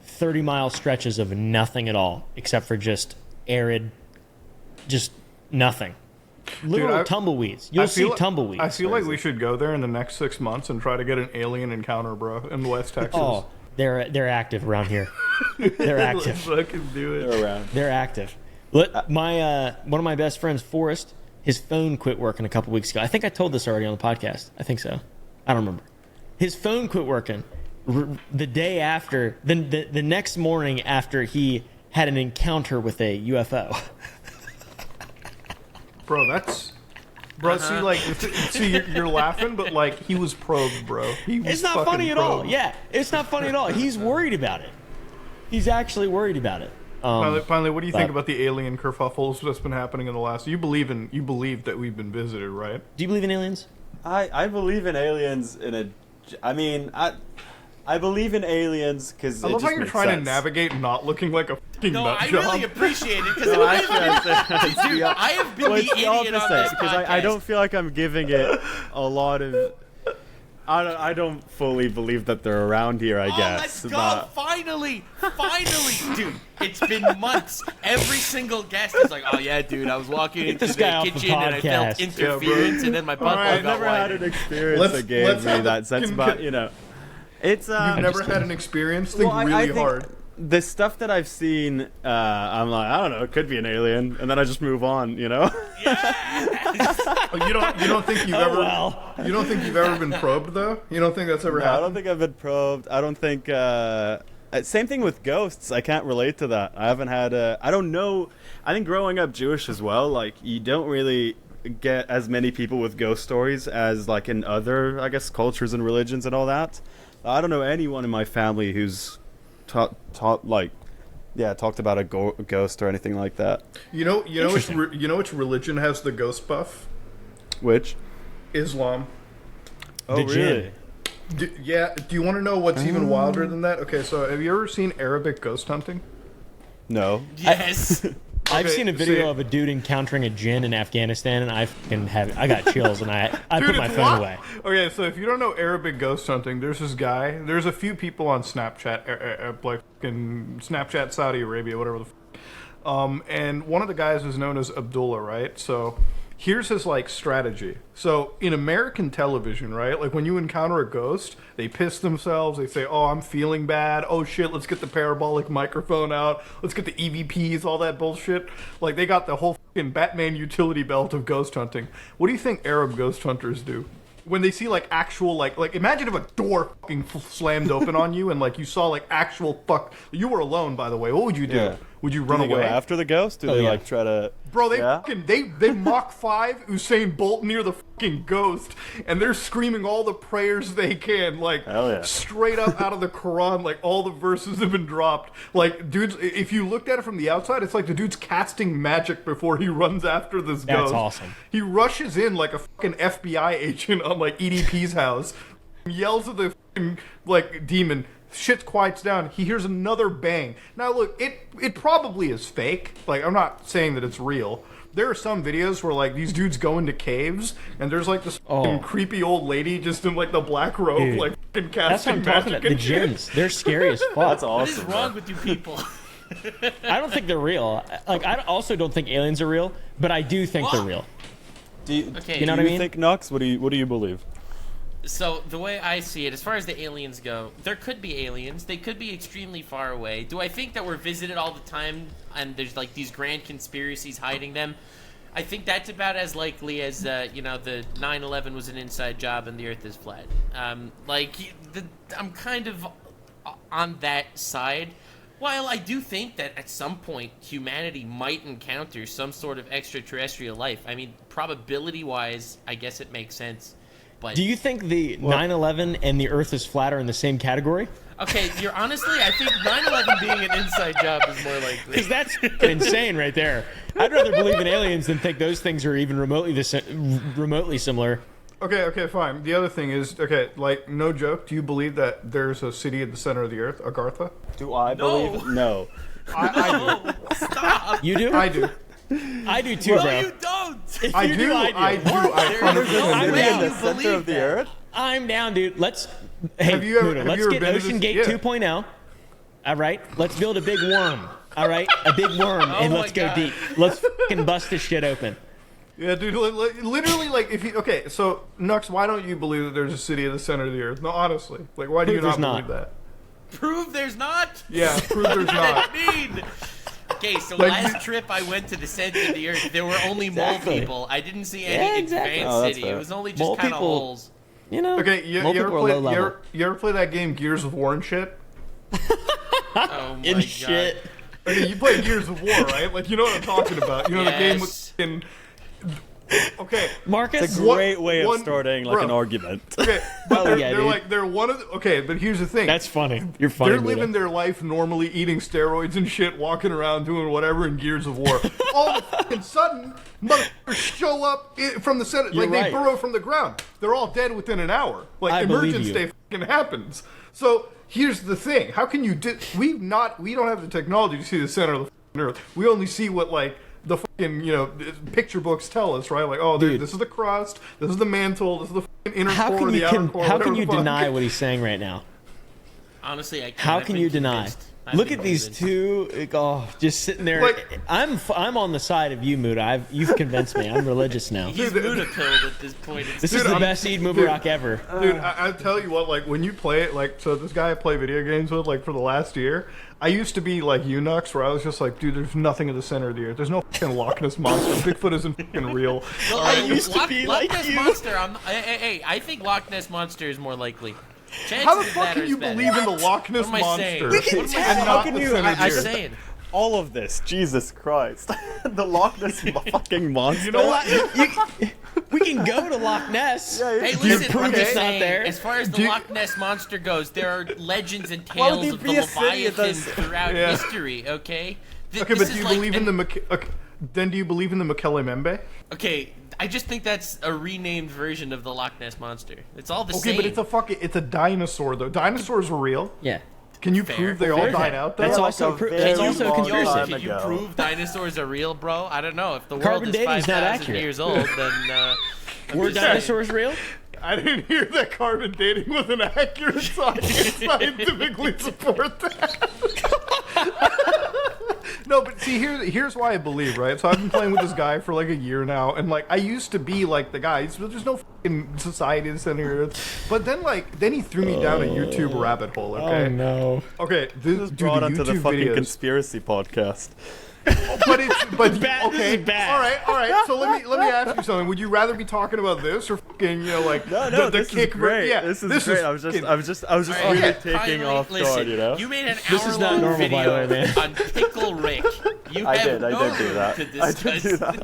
S4: 30-mile stretches of nothing at all except for just arid, just nothing. Literal
S1: I-
S4: tumbleweeds. You'll see tumbleweeds.
S1: I feel like we should go there in the next 6 months and try to get an alien encounter, bro, in West Texas.
S4: Oh, they're active around here. They're active.
S1: Let's fucking do it.
S2: They're around.
S4: They're active. My one of my best friends, Forrest, his phone quit working a couple weeks ago. I think I told this already on the podcast. I think so. I don't remember. His phone quit working the day after, the next morning after he had an encounter with a UFO.
S1: Bro, that's... Bro, you're laughing, but like he was probed, bro.
S4: It's not funny at all. Yeah, it's not funny at all. He's worried about it. He's actually worried about it.
S1: Finally, what do you think about the alien kerfuffles that's been happening in the last? You believe that we've been visited, right?
S4: Do you believe in aliens?
S2: I believe in aliens I believe in aliens because
S1: I love how you're trying to navigate not looking like a fucking
S3: No,
S1: nut
S3: I
S1: job.
S3: really appreciate it because
S2: No,
S3: I have been the idiot on this
S2: because
S3: podcast.
S2: I don't feel like I'm giving it a lot of. I don't fully believe that they're around here. I guess.
S3: Let's go!
S2: But
S3: Finally, dude. It's been months. Every single guest is like, "Oh yeah, dude. I was walking into
S4: this guy
S3: the
S4: off the
S3: kitchen and I felt
S4: podcast.
S3: interference, and then my butt
S1: Alright,
S3: got
S2: I've never had
S3: wider."
S2: an experience
S1: Let's
S2: that gave me
S1: have
S2: that sense, but you know, it's
S1: You've never had an experience? Think
S2: I
S1: really
S2: think
S1: hard.
S2: The stuff that I've seen, I'm like, I don't know, it could be an alien, and then I just move on, you know.
S1: Oh, you don't think you've you don't think you've ever been probed though? You don't think that's ever
S2: No, I
S1: happened?
S2: don't think I've been probed. I don't think. Same thing with ghosts. I can't relate to that. I haven't had. I don't know. I think growing up Jewish as well, like you don't really get as many people with ghost stories as like in other, I guess, cultures and religions and all that. I don't know anyone in my family who's talked about a ghost or anything like that.
S1: You know which religion has the ghost buff?
S2: Which?
S1: Islam.
S2: Oh,
S4: The
S2: really?
S4: jinn.
S1: Do you want to know what's even wilder than that? Okay, so have you ever seen Arabic ghost hunting?
S2: No.
S3: Yes.
S4: I've
S1: Okay,
S4: seen a video
S1: see-
S4: of a dude encountering a jinn in Afghanistan, and I got chills, and I
S1: Dude,
S4: put my
S1: it's
S4: phone
S1: wild.
S4: away.
S1: Okay, so if you don't know Arabic ghost hunting, there's this guy. There's a few people on Snapchat, like in Snapchat Saudi Arabia, whatever the. And one of the guys is known as Abdullah, right? So here's his like strategy. So in American television, right, like when you encounter a ghost, they piss themselves. They say, "Oh, I'm feeling bad. Oh shit, let's get the parabolic microphone out. Let's get the EVPs, all that bullshit." Like they got the whole fucking Batman utility belt of ghost hunting. What do you think Arab ghost hunters do? When they see like actual like imagine if a door fucking slammed open on you and like you saw like actual you were alone, by the way. What would you do?
S2: Yeah.
S1: Would you
S2: Do
S1: run
S2: they go
S1: away?
S2: after the ghost? Do
S4: Oh,
S2: they
S4: yeah.
S2: like try to?
S1: Bro, they
S2: Yeah?
S1: fucking they Mach 5 Usain Bolt near the fucking ghost, and they're screaming all the prayers they can, like
S2: Hell yeah.
S1: straight up out of the Quran, like all the verses have been dropped. Like, dudes, if you looked at it from the outside, it's like the dude's casting magic before he runs after this
S4: That's
S1: ghost.
S4: awesome.
S1: He rushes in like a fucking FBI agent on like EDP's house, yells at the fucking like demon. Shit quiets down. He hears another bang. Now look, it probably is fake. Like I'm not saying that it's real. There are some videos where like these dudes go into caves and there's like this fucking creepy old lady just in like the black robe,
S4: Dude.
S1: like fucking
S4: That's what
S1: casting
S4: I'm talking
S1: magic
S4: about. The
S1: and shit.
S4: jinns, they're scary as fuck.
S2: That's
S3: What is
S2: awesome.
S3: wrong with you people?
S4: I don't think they're real. Like I also don't think aliens are real, but I do think they're
S3: What?
S4: real.
S2: Do you,
S3: Okay.
S4: You know
S2: do
S4: what I
S2: you
S4: mean?
S2: think, Nux? What do you believe?
S3: So the way I see it, as far as the aliens go, there could be aliens. They could be extremely far away. Do I think that we're visited all the time and there's like these grand conspiracies hiding them? I think that's about as likely as the 9/11 was an inside job and the Earth is flat. I'm kind of on that side. While I do think that at some point humanity might encounter some sort of extraterrestrial life. I mean, probability-wise, I guess it makes sense. But
S4: Do you think the 9/11 and the Earth is flat are in the same category?
S3: okay, you're honestly, I think 9/11 being an inside job is more likely.
S4: Because that's insane right there. I'd rather believe in aliens than think those things are even remotely similar.
S1: Okay, fine. The other thing is, okay, like no joke. Do you believe that there's a city at the center of the earth, Agartha?
S2: Do I
S3: No.
S2: believe? No.
S1: I
S3: Stop!
S4: You do?
S1: do. I do.
S4: I do too,
S3: No,
S4: bro.
S3: you don't!
S4: If
S1: I
S4: you
S1: do.
S4: I
S1: I do. I
S3: There's
S1: 100%
S3: no
S4: I'm
S1: do.
S3: way
S4: down.
S2: In
S3: you
S2: the center
S3: believe
S2: of the
S3: that.
S2: earth?
S4: I'm down, dude. Hey,
S1: Have you ever-
S4: Muda,
S1: have
S4: let's
S1: you ever
S4: get
S1: been to
S4: Ocean
S1: this-
S4: Gate
S1: yeah.
S4: 2.0. All right, let's build a big worm. All right, a big worm, and
S3: my
S4: let's go
S3: God.
S4: deep. Let's fucking bust this shit open.
S1: Yeah, dude. Literally, like, if you okay, so Nux, why don't you believe that there's a city at the center of the earth? No, honestly, like, why do you
S4: Prove
S1: not
S4: there's
S1: believe
S4: not.
S1: that?
S3: Prove there's not?
S1: Yeah, prove there's
S3: What
S1: not.
S3: does that mean? Okay, so
S1: Like-
S3: last trip I went to the center of the earth, there were only
S4: Exactly.
S3: mole people. I didn't see any
S4: exactly.
S3: advanced
S2: Oh, that's
S3: city.
S2: fair.
S3: It was only just
S4: Mole
S3: kind of
S4: people-
S3: holes.
S4: You know.
S1: Okay, you
S4: mole
S1: ever
S4: people are
S1: play?
S4: low level.
S1: You ever play that game Gears of War and shit?
S3: Oh my
S4: In
S3: god.
S4: shit.
S1: Okay, you play Gears of War, right? Like you know what I'm talking about. You know the game
S3: Yes.
S1: with in. Okay.
S4: Marcus.
S2: It's a
S1: What-
S2: great way of
S1: one-
S2: starting like an
S1: bro.
S2: argument.
S1: Okay, but
S4: Oh, yeah,
S1: they're
S4: dude.
S1: like they're one of the, okay, but here's the thing.
S4: That's funny. You're funny.
S1: They're
S4: Buddha.
S1: living their life normally, eating steroids and shit, walking around doing whatever in Gears of War. All of a fucking sudden, motherfuckers show up from the center,
S4: You're
S1: like they
S4: right.
S1: burrow from the ground. They're all dead within an hour. Like
S4: I believe
S1: emergence
S4: you.
S1: day fucking happens. So here's the thing: how can you? We don't have the technology to see the center of the fucking Earth. We only see what like the fucking picture books tell us, right? Like, oh,
S4: Dude.
S1: this is the crust, this is the mantle, this is the fucking inner
S4: How
S1: core,
S4: can
S1: the
S4: you
S1: outer core.
S4: how
S1: whatever
S4: can you
S1: the fuck.
S4: deny what he's saying right now?
S3: Honestly, I can't.
S4: How
S3: I've
S4: can
S3: been
S4: you deny?
S3: convinced. I've
S4: Look
S3: been
S4: at these
S3: convinced.
S4: two. Like, oh, just sitting there.
S1: Like-
S4: I'm on the side of you, Muda. You've convinced me. I'm religious now.
S3: He's Muda pilled at this point.
S4: This
S1: Dude,
S4: is the
S1: I'm-
S4: best Eid
S1: dude.
S4: Mubarak ever.
S1: Dude, I tell you what, like, when you play it, like, so this guy I play video games with, like, for the last year, I used to be like Unix, where I was just like, dude, there's nothing at the center of the earth. There's no fucking Loch Ness monster. Bigfoot isn't fucking real.
S3: Well,
S4: I used to be
S3: Loch
S4: like
S3: Ness
S4: you.
S3: Monster. Hey, I think Loch Ness Monster is more likely. Chances
S1: How the
S3: of
S1: fuck
S3: that
S1: can
S3: are
S1: you
S3: better.
S1: believe in the Loch Ness
S3: What am I
S1: monster?
S3: saying?
S4: We can
S3: What am I
S4: tell.
S3: saying?
S4: How
S1: not
S4: can
S1: the
S4: you-
S1: center of the
S3: I'm
S1: earth?
S3: just saying.
S2: All of this, Jesus Christ. The Loch Ness fucking monster.
S1: You know what?
S4: We can go to Loch Ness.
S2: Yeah,
S3: Hey,
S2: Dude,
S3: listen,
S4: prove
S3: I'm
S4: it's
S3: just
S4: not
S3: saying,
S4: there.
S3: as far as the
S1: Dude-
S3: Loch Ness Monster goes, there are legends and
S2: Why would
S3: tales
S2: there
S3: of the
S2: be a city that
S3: Leviathan
S2: does-
S3: throughout
S1: Yeah.
S3: history, okay?
S1: Okay, but do you believe in the okay, then do you believe in the Mekele Membe?
S3: Okay, I just think that's a renamed version of the Loch Ness Monster. It's all the
S1: Okay,
S3: same.
S1: but it's a dinosaur though. Dinosaurs were real.
S4: Yeah.
S1: Can you
S3: Fair.
S1: prove they all
S4: Fair.
S1: died out though?
S4: That's
S2: Yeah,
S4: also
S2: like a
S4: that's
S2: very
S4: also a
S2: long
S4: conspiracy.
S2: time
S3: Can you
S2: ago.
S3: prove dinosaurs are real, bro? I don't know. If the world
S4: Carbon
S3: is
S4: dating's not
S3: 5,000
S4: accurate.
S3: years old, then I'm
S4: Were
S3: just saying.
S4: dinosaurs real?
S1: I didn't hear that carbon dating was an accurate scientifically support that. No, but see, here's why I believe, right? So I've been playing with this guy for like a year now, and like I used to be like the guy. There's no fucking society in center Earth, but then he threw me down a YouTube rabbit hole. Okay,
S4: Oh no.
S1: okay, this dude,
S2: brought
S1: the
S2: onto the
S1: YouTube
S2: fucking
S1: videos.
S2: conspiracy podcast.
S1: But it's but
S4: bad. This
S1: okay.
S4: is bad.
S1: All right. So let me ask you something. Would you rather be talking about this or fucking like
S2: No,
S1: the
S2: this
S1: kick?
S2: is great.
S1: Yeah,
S2: this is great. I was
S1: fucking-
S2: just
S3: All right,
S2: really
S3: yeah,
S2: taking
S3: finally,
S2: off
S3: listen,
S2: guard, you know.
S3: You made an
S4: This is not
S3: hour-long
S4: normal, by
S3: video
S4: the way, man.
S3: on Pickle Rick. You
S2: I
S3: have
S2: did
S3: no
S2: do
S3: room
S2: that.
S3: to
S2: I did
S3: discuss
S2: do that.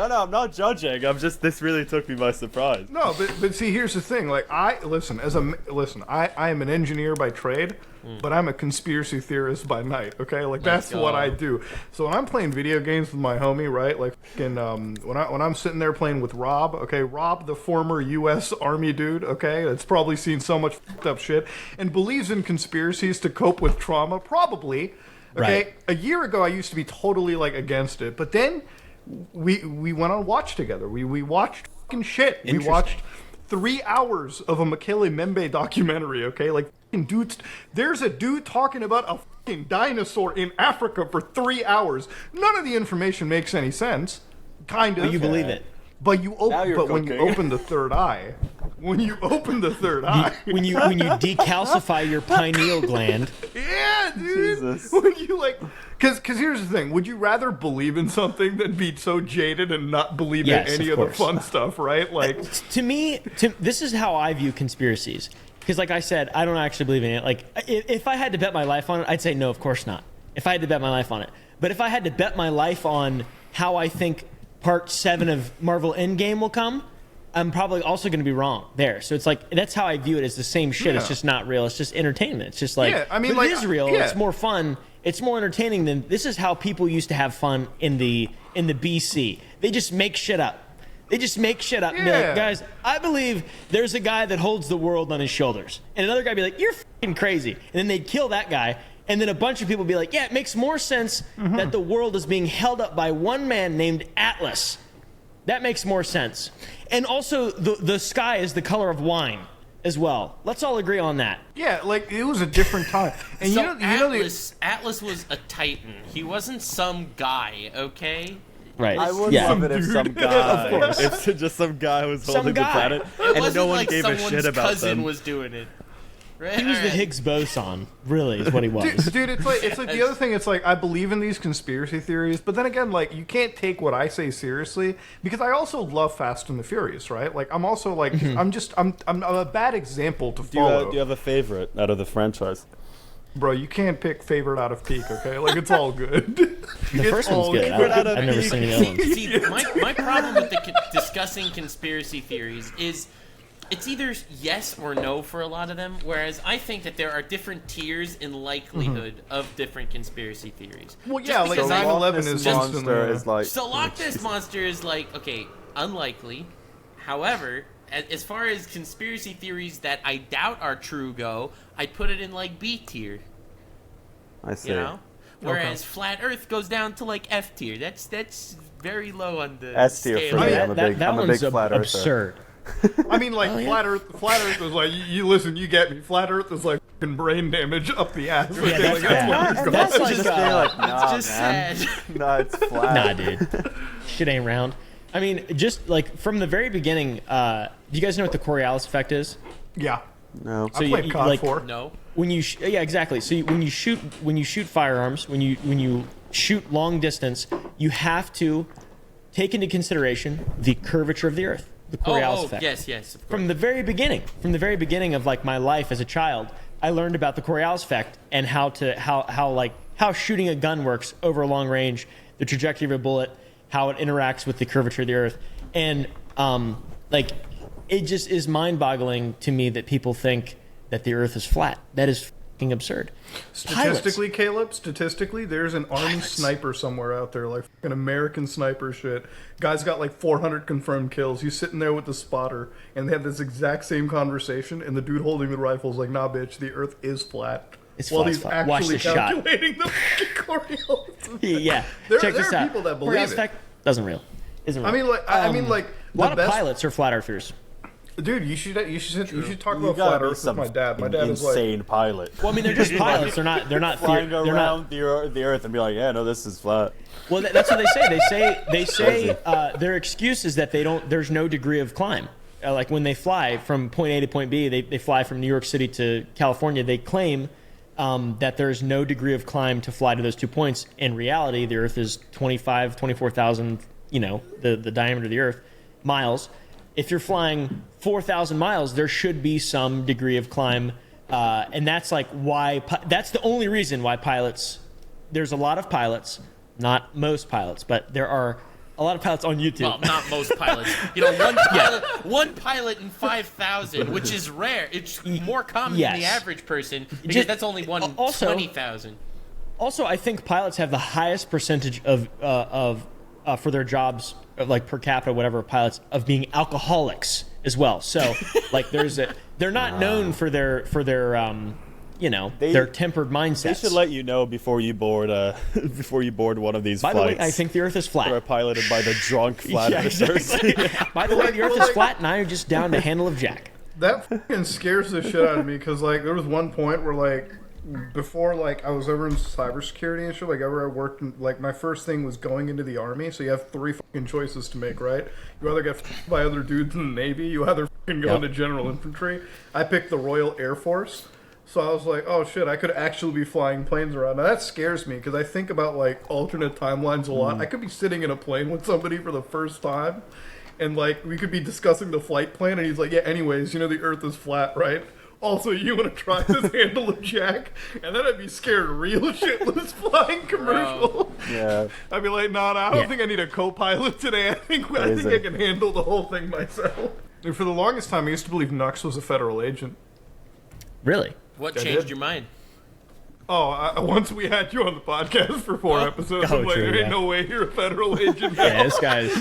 S2: No, I'm not judging. I'm just this really took me by surprise.
S1: No, but see, here's the thing. Like I am an engineer by trade, but I'm a conspiracy theorist by night. Okay, like
S3: Let's
S1: that's what
S3: go.
S1: I do. So when I'm playing video games with my homie, right? Like fucking when I'm sitting there playing with Rob. Okay, Rob, the former U.S. Army dude. Okay, that's probably seen so much fucked up shit and believes in conspiracies to cope with trauma. Probably. Okay,
S4: Right.
S1: a year ago I used to be totally like against it, but then we went on watch together. We watched fucking shit. We
S4: Interesting.
S1: watched 3 hours of a Mekele Membe documentary. Okay, like fucking dudes. There's a dude talking about a fucking dinosaur in Africa for 3 hours. None of the information makes any sense. Kind of.
S4: But you believe it.
S1: But you
S2: Now
S1: open.
S2: you're
S1: But when you
S2: cooking.
S1: open the third eye, when you open the third eye.
S4: When you decalcify your pineal gland,
S1: Yeah, dude.
S2: Jesus.
S1: Would you like? Because here's the thing: would you rather believe in something than be so jaded and not believe
S4: Yes,
S1: in any
S4: of
S1: of the
S4: course.
S1: fun stuff? Right? Like,
S4: to me, this is how I view conspiracies. Because, like I said, I don't actually believe in it. Like, if I had to bet my life on it, I'd say no, of course not. If I had to bet my life on it, but if I had to bet my life on how I think Part 7 of Marvel Endgame will come, I'm probably also going to be wrong there. So it's like that's how I view it. It's the same shit. It's
S1: Yeah.
S4: just not real. It's just entertainment. It's just like
S1: Yeah, I mean,
S4: but
S1: like,
S4: it is real.
S1: yeah.
S4: It's more fun. It's more entertaining than this is how people used to have fun in the BC. They just make shit up. They just make shit up and be
S1: Yeah.
S4: like, guys, I believe there's a guy that holds the world on his shoulders. And another guy be like, you're fucking crazy. And then they'd kill that guy. And then a bunch of people be like, yeah, it makes more sense that the world is being held up by one man named Atlas. That makes more sense. And also, the sky is the color of wine as well. Let's all agree on that.
S1: yeah, like it was a different time. And
S3: So
S1: you know,
S3: Atlas was a Titan. He wasn't some guy, okay?
S4: Right.
S2: I would
S4: yeah.
S2: love it if some guy,
S4: Of course.
S2: if just some guy was
S4: Some
S2: holding the
S4: guy.
S2: planet
S3: It
S2: and
S3: wasn't
S2: no one
S3: like
S2: gave a
S3: someone's
S2: shit about
S3: cousin
S2: them.
S3: was doing it. Right?
S4: He was the Higgs boson, really, is what he was.
S1: Dude, it's like the other thing. It's like I believe in these conspiracy theories, but then again, like you can't take what I say seriously because I also love Fast and the Furious, right? Like I'm also like I'm a bad example to follow.
S2: Do you have a favorite out of the franchise?
S1: Bro, you can't pick favorite out of peak, okay? Like it's all good.
S4: The first one's good. I've never seen the other one.
S3: See, my problem with discussing conspiracy theories is it's either yes or no for a lot of them, whereas I think that there are different tiers in likelihood of different conspiracy theories.
S1: Well, yeah, like
S3: because
S1: 9/11 is
S2: monster is like.
S3: So Loch Ness Monster is like, okay, unlikely. However, as far as conspiracy theories that I doubt are true go, I'd put it in like B tier.
S2: I see.
S3: You know? Whereas Flat Earth goes down to like F tier. That's very low on the
S2: S tier
S3: scale.
S2: for me.
S4: That
S2: I'm a big
S4: one's
S2: flat earther.
S4: absurd.
S1: I mean, like Flat Earth was like you listen, you get me. Flat Earth is like fucking brain damage up the ass.
S4: Yeah, that's bad. That's like,
S3: just,
S2: nah,
S3: it's just
S2: man.
S3: sad.
S2: No, it's flat.
S4: nah, dude. Shit ain't round. I mean, just like from the very beginning, do you guys know what the Coriolis effect is?
S1: Yeah.
S2: No.
S1: I played COD 4.
S3: No.
S4: When you yeah, exactly. So when you shoot firearms, when you shoot long distance, you have to take into consideration the curvature of the Earth, the Coriolis effect.
S3: Yes, of course.
S4: From the very beginning of like my life as a child, I learned about the Coriolis effect and how shooting a gun works over a long range, the trajectory of a bullet, how it interacts with the curvature of the Earth, and like it just is mind-boggling to me that people think that the Earth is flat. That is fucking absurd.
S1: Statistically, Caleb, there's an army sniper somewhere out there, like an American sniper shit. Guy's got like 400 confirmed kills. He's sitting there with the spotter, and they have this exact same conversation, and the dude holding the rifle is like, nah, bitch, the Earth is flat.
S4: It's
S1: while
S4: flat,
S1: he's
S4: it's flat. Watch
S1: actually
S4: the shot.
S1: calculating the fucking Coriolis.
S4: Yeah,
S1: There
S4: check
S1: are
S4: this out.
S1: people that believe
S4: Coriolis
S1: it.
S4: effect isn't real. Isn't real.
S1: I mean, like
S4: a lot
S1: the
S4: of
S1: best
S4: pilots are flat earthers.
S1: dude. You should talk
S2: You
S1: about
S2: gotta
S1: flat
S2: be
S1: Earth with
S2: some
S1: my dad. My dad is like,
S2: insane pilot.
S4: Well, I mean, they're just pilots. They're not
S2: Flying
S4: they're
S2: around the Earth and be like, yeah, no, this is flat.
S4: Well, that's what they say. They say their excuse is that there's no degree of climb. Like when they fly from point A to point B, they fly from New York City to California. They claim that there's no degree of climb to fly to those 2 points. In reality, the Earth is 24,000, the diameter of the Earth, miles. If you're flying 4,000 miles, there should be some degree of climb. And that's like why, that's the only reason why pilots, there's a lot of pilots, not most pilots, but there are a lot of pilots on YouTube.
S3: Well, not most pilots. One pilot in 5,000, which is rare. It's more common than the average person because that's only one in 20,000.
S4: Also, I think pilots have the highest percentage of for their jobs, like per capita, whatever, pilots, of being alcoholics as well. So, like, they're not known for their their tempered mindsets.
S2: They should let you know before you board one of these
S4: By
S2: flights.
S4: the way, I think the Earth is flat.
S2: Or are piloted by the drunk flat earthers.
S4: Exactly. By the way, the Earth is flat, and I'm just down to handle of Jack.
S1: that fucking scares the shit out of me because like there was one point where like before like I was over in cybersecurity and shit, like ever I worked in, like my first thing was going into the army, so you have 3 fucking choices to make, right? You either get f***ed by other dudes in the Navy, you either fucking go into general infantry. I picked the Royal Air Force, so I was like, oh shit, I could actually be flying planes around. Now that scares me because I think about like alternate timelines a lot. I could be sitting in a plane with somebody for the first time, and like we could be discussing the flight plan, and he's like, yeah, anyways, the Earth is flat, right? Also, you want to try this handle of Jack? And then I'd be scared real shitless flying commercial.
S2: Yeah.
S1: I'd be like, nah, I don't think I need a co-pilot today. I think I can handle the whole thing myself. And for the longest time, I used to believe Nux was a federal agent.
S4: Really?
S3: What
S1: I
S3: changed
S1: did.
S3: your mind?
S1: Oh, once we had you on the podcast for 4 episodes, I'm like,
S4: true,
S1: there ain't no way you're a federal agent.
S4: Yeah, this guy's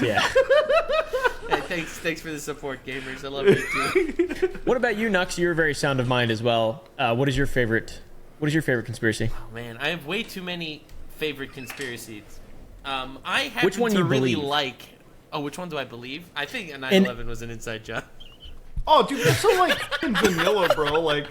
S3: Hey, thanks for the support, gamers. I love you too.
S4: What about you, Nux? You're very sound of mind as well. What is your favorite conspiracy?
S3: Oh man, I have way too many favorite conspiracies. I happen
S4: Which one
S3: to
S4: you
S3: really
S4: believe?
S3: like. Oh, which one do I believe? I think 9/11 was an inside job.
S1: Oh, dude, that's so like fucking vanilla, bro. Like,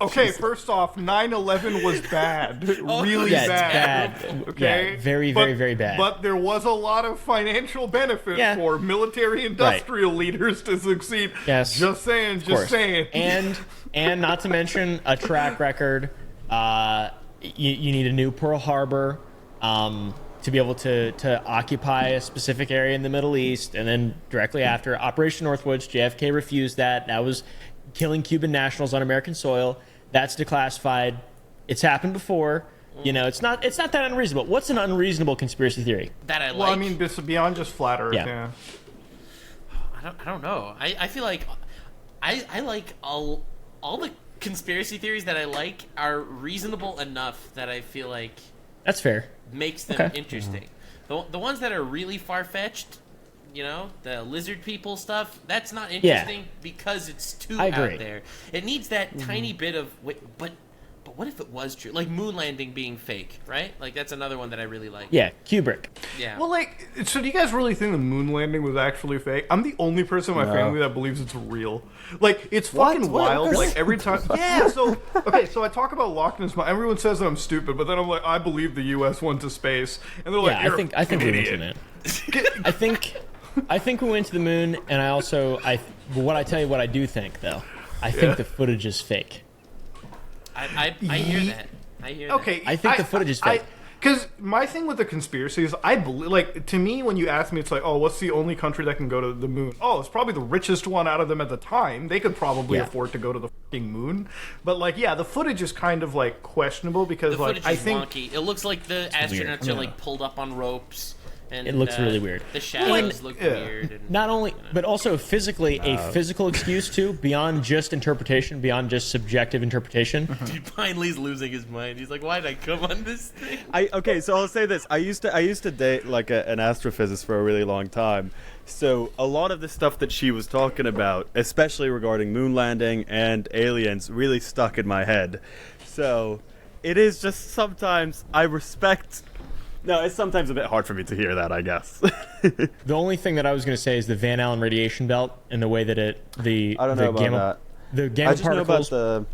S1: Okay, first off, 9/11 was bad, really
S4: Yeah,
S1: bad.
S4: it's bad.
S1: Okay,
S4: Yeah, very, very, very bad.
S1: But there was a lot of financial benefit
S4: Yeah.
S1: for military industrial leaders to succeed.
S4: Yes.
S1: Just saying,
S4: Of course.
S1: saying.
S4: And not to mention a track record. You need a new Pearl Harbor to be able to occupy a specific area in the Middle East, and then directly after Operation Northwoods, JFK refused that. That was killing Cuban nationals on American soil. That's declassified. It's happened before. You know, it's not that unreasonable. What's an unreasonable conspiracy theory?
S3: That I like.
S1: Well, I mean, this is beyond just flat Earth.
S4: Yeah.
S1: Yeah.
S3: I don't know. I feel like I like all the conspiracy theories that I like are reasonable enough that I feel like
S4: That's fair.
S3: makes them
S4: Okay.
S3: interesting. The ones that are really far-fetched, you know, the lizard people stuff, that's not interesting because it's too
S4: I agree.
S3: out there. It needs that tiny bit of but what if it was true? Like moon landing being fake, right? Like that's another one that I really like.
S4: Yeah, Kubrick.
S3: Yeah.
S1: Well, like, so do you guys really think the moon landing was actually fake? I'm the only person in my family that believes it's real. Like, it's fucking wild.
S2: Really?
S1: Like, every time. Yeah, so, okay, so I talk about Loch Ness. Everyone says that I'm stupid, but then I'm like, I believe the U.S. went to space. And they're like,
S4: Yeah,
S1: you're
S4: I think
S1: an
S4: we went to
S1: idiot.
S4: the moon. I think we went to the moon, and what I tell you what I do think though, I think the footage is fake.
S3: I hear that. I hear that.
S1: Okay,
S4: I think the footage is fake.
S1: Because my thing with the conspiracy is, I believe, like, to me, when you ask me, it's like, oh, what's the only country that can go to the moon? Oh, it's probably the richest one out of them at the time. They could probably afford to go to the fucking moon. But, like, yeah, the footage is kind of, like, questionable because,
S3: The
S1: like,
S3: footage
S1: I
S3: is
S1: think...
S3: wonky. It looks like the astronauts are like pulled up on ropes. And,
S4: It looks really weird.
S3: The shadows look weird. And,
S4: Not only, but also physically, a physical excuse too, beyond just interpretation, beyond just subjective interpretation.
S3: Dude, finally's losing his mind. He's like, why did I come on this thing?
S2: Okay, so I'll say this. I used to date like an astrophysicist for a really long time. So a lot of the stuff that she was talking about, especially regarding moon landing and aliens, really stuck in my head. So it is just sometimes I respect. No, it's sometimes a bit hard for me to hear that, I guess.
S4: The only thing that I was going to say is the Van Allen radiation belt and the way that
S2: I don't know about
S4: the
S2: that.
S4: gamma
S2: I just
S4: particles.
S2: know about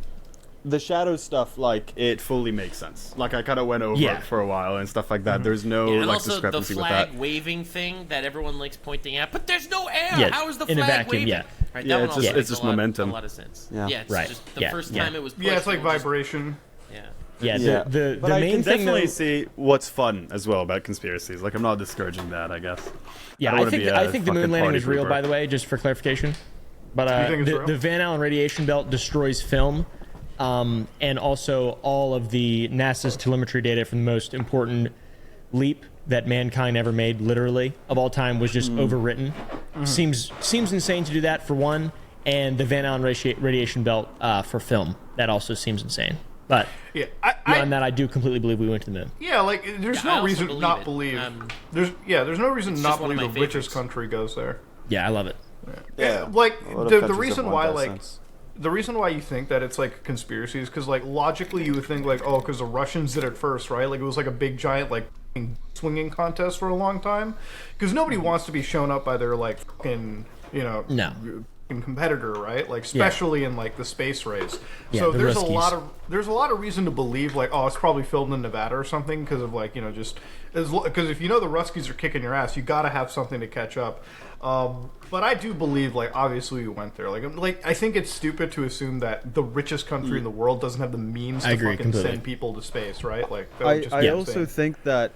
S2: the shadow stuff. Like it fully makes sense. Like I kind of went over it for a while and stuff like that. There's no
S3: And
S2: like
S3: also the
S2: discrepancy with
S3: flag
S2: that.
S3: waving thing that everyone likes pointing at, but there's no air.
S4: Yeah,
S3: How is the
S4: in a
S3: flag
S4: vacuum,
S3: waving?
S4: yeah.
S3: Right,
S2: Yeah,
S3: that
S2: it's
S3: one
S2: just-
S3: also
S2: it's
S3: makes
S2: just momentum.
S3: a lot of sense.
S2: Yeah.
S3: it's
S4: Right.
S3: just the
S4: Yeah,
S3: first
S4: yeah.
S3: time it was pushed.
S1: Yeah, it's like
S3: it was just-
S1: vibration.
S3: Yeah.
S4: Yeah, the
S2: But I
S4: main
S2: can
S4: thing
S2: definitely
S4: though,
S2: see what's fun as well about conspiracies. Like I'm not discouraging that, I guess.
S4: yeah,
S2: don't
S4: I
S2: wanna
S4: think
S2: be a
S4: I think the moon
S2: fucking
S4: landing
S2: party
S4: is real,
S2: pooper.
S4: by the way, just for clarification. But
S1: think it's real?
S4: the Van Allen radiation belt destroys film, and also all of the NASA's telemetry data from the most important leap that mankind ever made, literally of all time, was just overwritten. Seems insane to do that for one, and the Van Allen radiation belt for film, that also seems insane. But
S1: Yeah,
S4: beyond that, I do completely believe we went to the moon.
S1: yeah, like, there's
S3: Yeah, I
S1: no
S3: also
S1: reason
S3: believe
S1: not
S3: it.
S1: believe. There's no reason
S3: it's
S1: not
S3: just one of
S1: believe the
S3: my
S1: richest
S3: favorites.
S1: country goes there.
S4: Yeah, I love it.
S1: Like,
S2: A lot of
S1: the
S2: countries
S1: reason
S2: have
S1: why,
S2: one
S1: like,
S2: sense.
S1: the reason why you think that it's like conspiracy is because, like, logically you would think, like, oh, because the Russians did it first, right? Like, it was like a big giant, like, swinging contest for a long time. Because nobody wants to be shown up by their, like, fucking, you know,
S4: No.
S1: competitor, right? Like, especially in, like, the space race.
S4: Yeah,
S1: So
S4: the
S1: there's
S4: Ruskies.
S1: there's a lot of reason to believe, like, oh, it's probably filmed in Nevada or something because of, like, you know, just because if you know the Ruskies are kicking your ass, you got to have something to catch up. But I do believe, like, obviously we went there. Like I think it's stupid to assume that the richest country in the world doesn't have the means
S4: I
S1: to
S4: agree
S1: fucking
S4: completely.
S1: send people to space, right? Like, that would just
S2: I
S1: be
S2: also
S1: insane.
S2: think that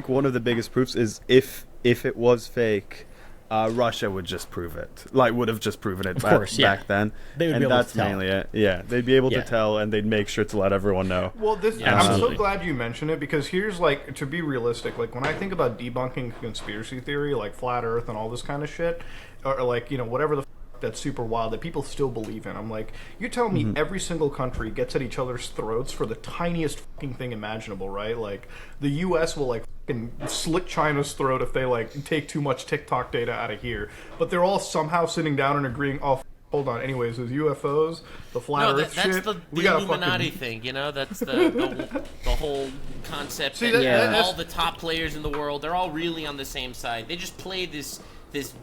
S2: one of the biggest proofs is if it was fake, Russia would just prove it. Like would have just proven it
S4: course, yeah.
S2: back then.
S4: They would
S2: and
S4: be able to
S2: that's
S4: tell.
S2: mainly it. Yeah, they'd be able
S4: Yeah.
S2: to tell, and they'd make sure to let everyone know.
S1: Well,
S3: Yeah,
S1: I'm so
S4: absolutely.
S1: glad you mentioned it because here's, like, to be realistic, like, when I think about debunking conspiracy theory, like flat Earth and all this kind of shit, or like, you know, whatever the that's super wild that people still believe in. I'm like, you're telling me every single country gets at each other's throats for the tiniest fucking thing imaginable, right? Like, the U.S. will, like, fucking slit China's throat if they, like, take too much TikTok data out of here. But they're all somehow sitting down and agreeing, oh, hold on, anyways, those UFOs, the flat
S3: No,
S1: Earth
S3: that's
S1: shit,
S3: the
S1: we gotta
S3: Illuminati
S1: fucking...
S3: thing, you know? That's the whole concept
S1: See,
S3: that
S1: that's-
S3: all the top players in the world, they're all really on the same side. They just play this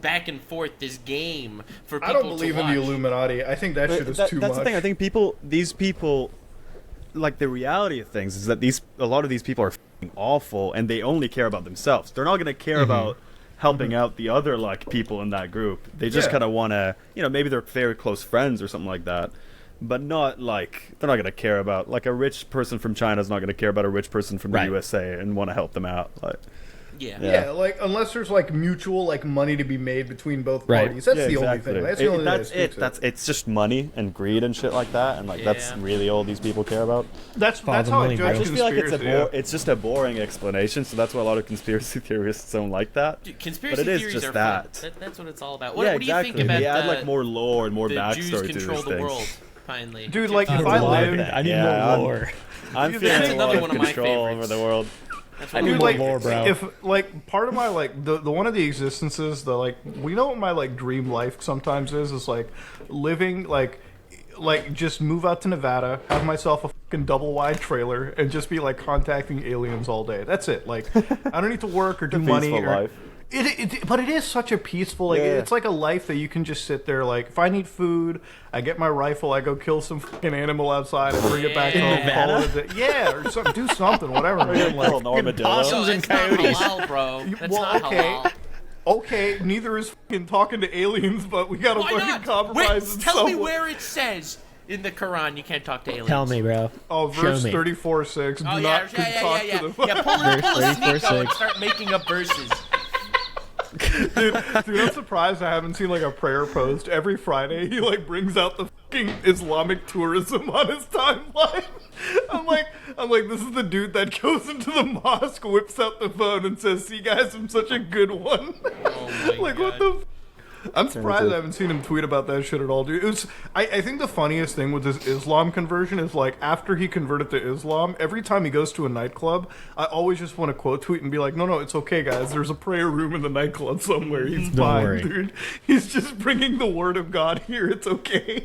S3: back and forth, this game for people
S1: I don't believe
S3: to
S1: in
S3: watch.
S1: the Illuminati. I think that shit is too
S2: That's
S1: much.
S2: the thing. I think these people like the reality of things is that a lot of these people are f***ing awful, and they only care about themselves. They're not going to care about helping out the other like people in that group. They just kind of want to, maybe they're very close friends or something like that, but not like they're not going to care about like a rich person from China is not going to care about a rich person from the USA and want to help them out. Like,
S1: yeah, like unless there's like mutual like money to be made between both parties. That's the only thing. That's the only thing.
S2: It's just money and greed and shit like that, and like that's really all these people care about.
S1: That's how I judge.
S2: I just feel like it's just a boring explanation, so that's why a lot of conspiracy theorists don't like that.
S3: Dude, conspiracy
S2: but it is
S3: theories
S2: just
S3: are
S2: that.
S3: fun. That's what it's all about. What do you think about
S2: they add like more lore and more
S3: the
S2: backstory
S3: Jews
S2: to these
S3: control the
S2: things.
S3: world? Finally,
S1: dude, like if I lived,
S4: I need more lore.
S2: I'm feeling a lot of control over the world.
S3: I
S4: need
S1: like,
S4: more, bro.
S1: If like part of my like the one of the existences that like we know what my like dream life sometimes is like living like just move out to Nevada, have myself a fucking double wide trailer, and just be like contacting aliens all day. That's it. Like I don't need to work or do money.
S2: Life.
S1: But it is such a peaceful, like it's like a life that you can just sit there. Like if I need food, I get my rifle, I go kill some fucking animal outside, and bring it back home. Call it a day. Or something, do something, whatever. Man. Like
S4: possums and coyotes,
S3: halal, bro. That's
S1: well,
S3: not
S1: okay.
S3: halal.
S1: Okay, neither is fucking talking to aliens, but we gotta fucking compromise.
S3: Wait, tell me where it says in the Quran you can't talk to aliens.
S4: Tell me, bro.
S1: Oh, verse 34:6. Do not talk to the.
S3: Yeah, pull a sneak and start making up verses.
S1: Dude, I'm surprised I haven't seen like a prayer post every Friday. He like brings out the fucking Islamic tourism on his timeline. I'm like, this is the dude that goes into the mosque, whips out the phone, and says, "See, guys, I'm such a good one."
S3: Oh my
S1: like,
S3: God.
S1: what the? I'm surprised I haven't seen him tweet about that shit at all, dude. It was, I think the funniest thing with his Islam conversion is like after he converted to Islam, every time he goes to a nightclub, I always just want to quote tweet and be like, no, it's okay, guys. There's a prayer room in the nightclub somewhere. He's fine, dude. He's just bringing the word of God here. It's okay.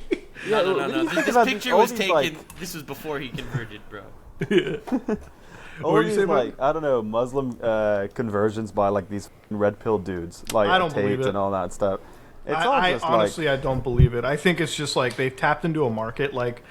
S3: No. This picture was taken. Like, this was before he converted, bro.
S1: Yeah.
S2: All these like I don't know Muslim conversions by like these red pill dudes like Tate and all that stuff. It's all just
S1: honestly I don't believe it. I think it's just like they've tapped into a market. Like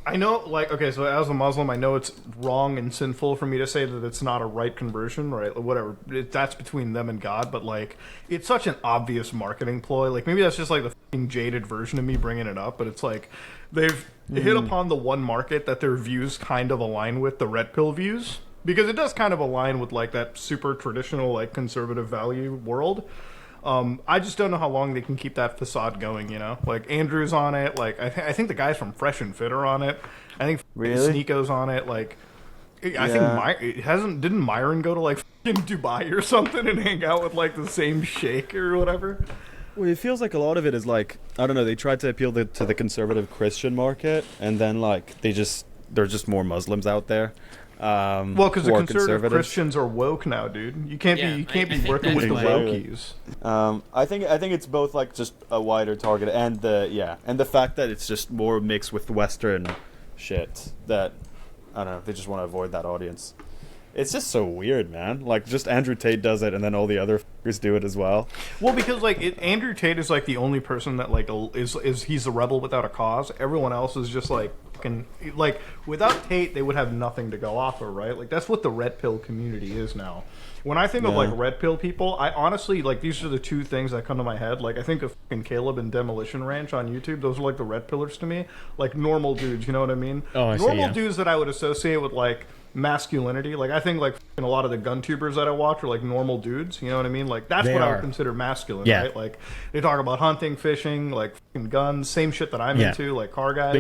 S1: I know, like okay, so as a Muslim, I know it's wrong and sinful for me to say that it's not a right conversion, right? Whatever, that's between them and God. But like, it's such an obvious marketing ploy. Like maybe that's just like the fucking jaded version of me bringing it up. But it's like they've hit upon the one market that their views kind of align with, the red pill views, because it does kind of align with like that super traditional like conservative value world. I just don't know how long they can keep that facade going, you know? Like, Andrew's on it. Like, I think the guys from Fresh and Fit are on it. I think Sneeko's on it. Like, I think didn't Myron go to, like, fucking Dubai or something and hang out with, like, the same sheikh or whatever?
S2: Well, it feels like a lot of it is, like, I don't know, they tried to appeal to the conservative Christian market, and then, like, there's just more Muslims out there.
S1: Well, because the conservative Christians are woke now, dude. You can't be working with the wokies.
S2: I think it's both like just a wider target and the fact that it's just more mixed with Western shit that I don't know. They just want to avoid that audience. It's just so weird, man. Like just Andrew Tate does it, and then all the other f***ers do it as well.
S1: Well, because like Andrew Tate is like the only person that like is he's a rebel without a cause. Everyone else is just like. Like without Tate, they would have nothing to go off of, right? Like that's what the red pill community is now. When I think of like red pill people, I honestly like these are the two things that come to my head. Like I think of fucking Caleb and Demolition Ranch on YouTube. Those are like the red pillars to me. Like normal dudes, you know what I mean? Normal dudes that I would associate with like masculinity. Like I think like a lot of the gun tubers that I watch are like normal dudes. You know what I mean? Like that's what I would consider masculine, right? Like they talk about hunting, fishing, like fucking guns, same shit that I'm into, like car guys.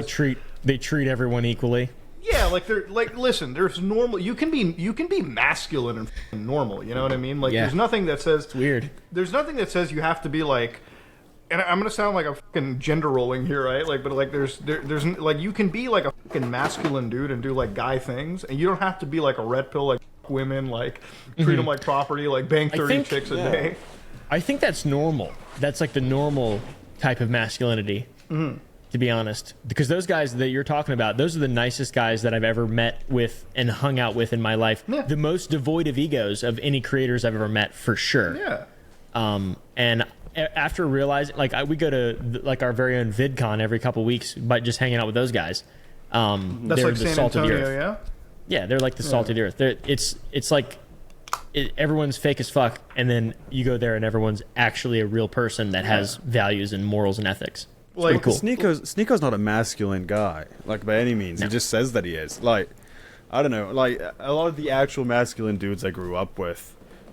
S4: They treat everyone equally.
S1: Yeah, like they're like listen, there's normal you can be masculine and fucking normal, you know what I mean? Like there's nothing that says
S4: it's weird.
S1: There's nothing that says you have to be like, and I'm gonna sound like a fucking gender rolling here, right? Like, but like there's like you can be like a fucking masculine dude and do like guy things, and you don't have to be like a red pill, like women, like treat them like property, like bang 30 chicks a day.
S4: I think that's normal. That's like the normal type of masculinity, to be honest. Because those guys that you're talking about, those are the nicest guys that I've ever met with and hung out with in my life. Yeah. The most devoid of egos of any creators I've ever met, for sure.
S1: Yeah.
S4: And after realizing, like, we go to like our very own VidCon every couple weeks by just hanging out with those guys.
S1: That's
S4: They're
S1: like
S4: the
S1: San
S4: salt of the
S1: Antonio,
S4: earth.
S1: yeah.
S4: Yeah, they're like the salt of the earth. It's like everyone's fake as fuck, and then you go there and everyone's actually a real person that has values and morals and ethics. It's
S1: Like,
S4: pretty cool.
S2: Sneako's not a masculine guy, like by any means.
S4: No.
S2: He just says that he is. Like, I don't know. Like a lot of the actual masculine dudes I grew up with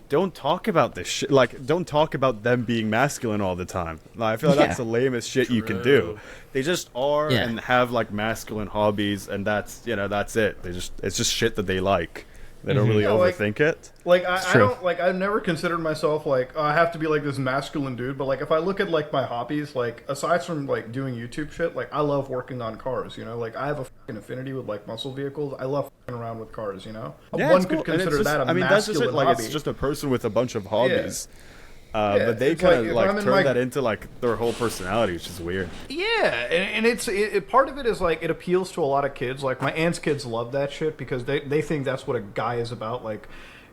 S2: don't talk about this shit. Like, don't talk about them being masculine all the time. Like, I feel like that's the lamest shit you can do. They just are and have like masculine hobbies, and that's that's it. It's just shit that they like. They don't really overthink it.
S1: Like I don't like I've never considered myself like I have to be like this masculine dude, but like if I look at like my hobbies, like aside from like doing YouTube shit, like I love working on cars, like I have a fucking affinity with like muscle vehicles. I love fucking around with cars,
S2: Yeah,
S1: one
S2: it's
S1: could
S2: cool. And it's
S1: consider
S2: just,
S1: that a
S2: I mean, that's just it.
S1: masculine
S2: Like,
S1: hobby.
S2: it's just a person with a bunch of hobbies. But they
S1: it's
S2: kind
S1: like,
S2: of
S1: if
S2: like
S1: I'm in
S2: turn
S1: my-
S2: that into like their whole personality, which is weird.
S1: Yeah, and it's part of it is like it appeals to a lot of kids. Like my aunt's kids love that shit because they think that's what a guy is about. Like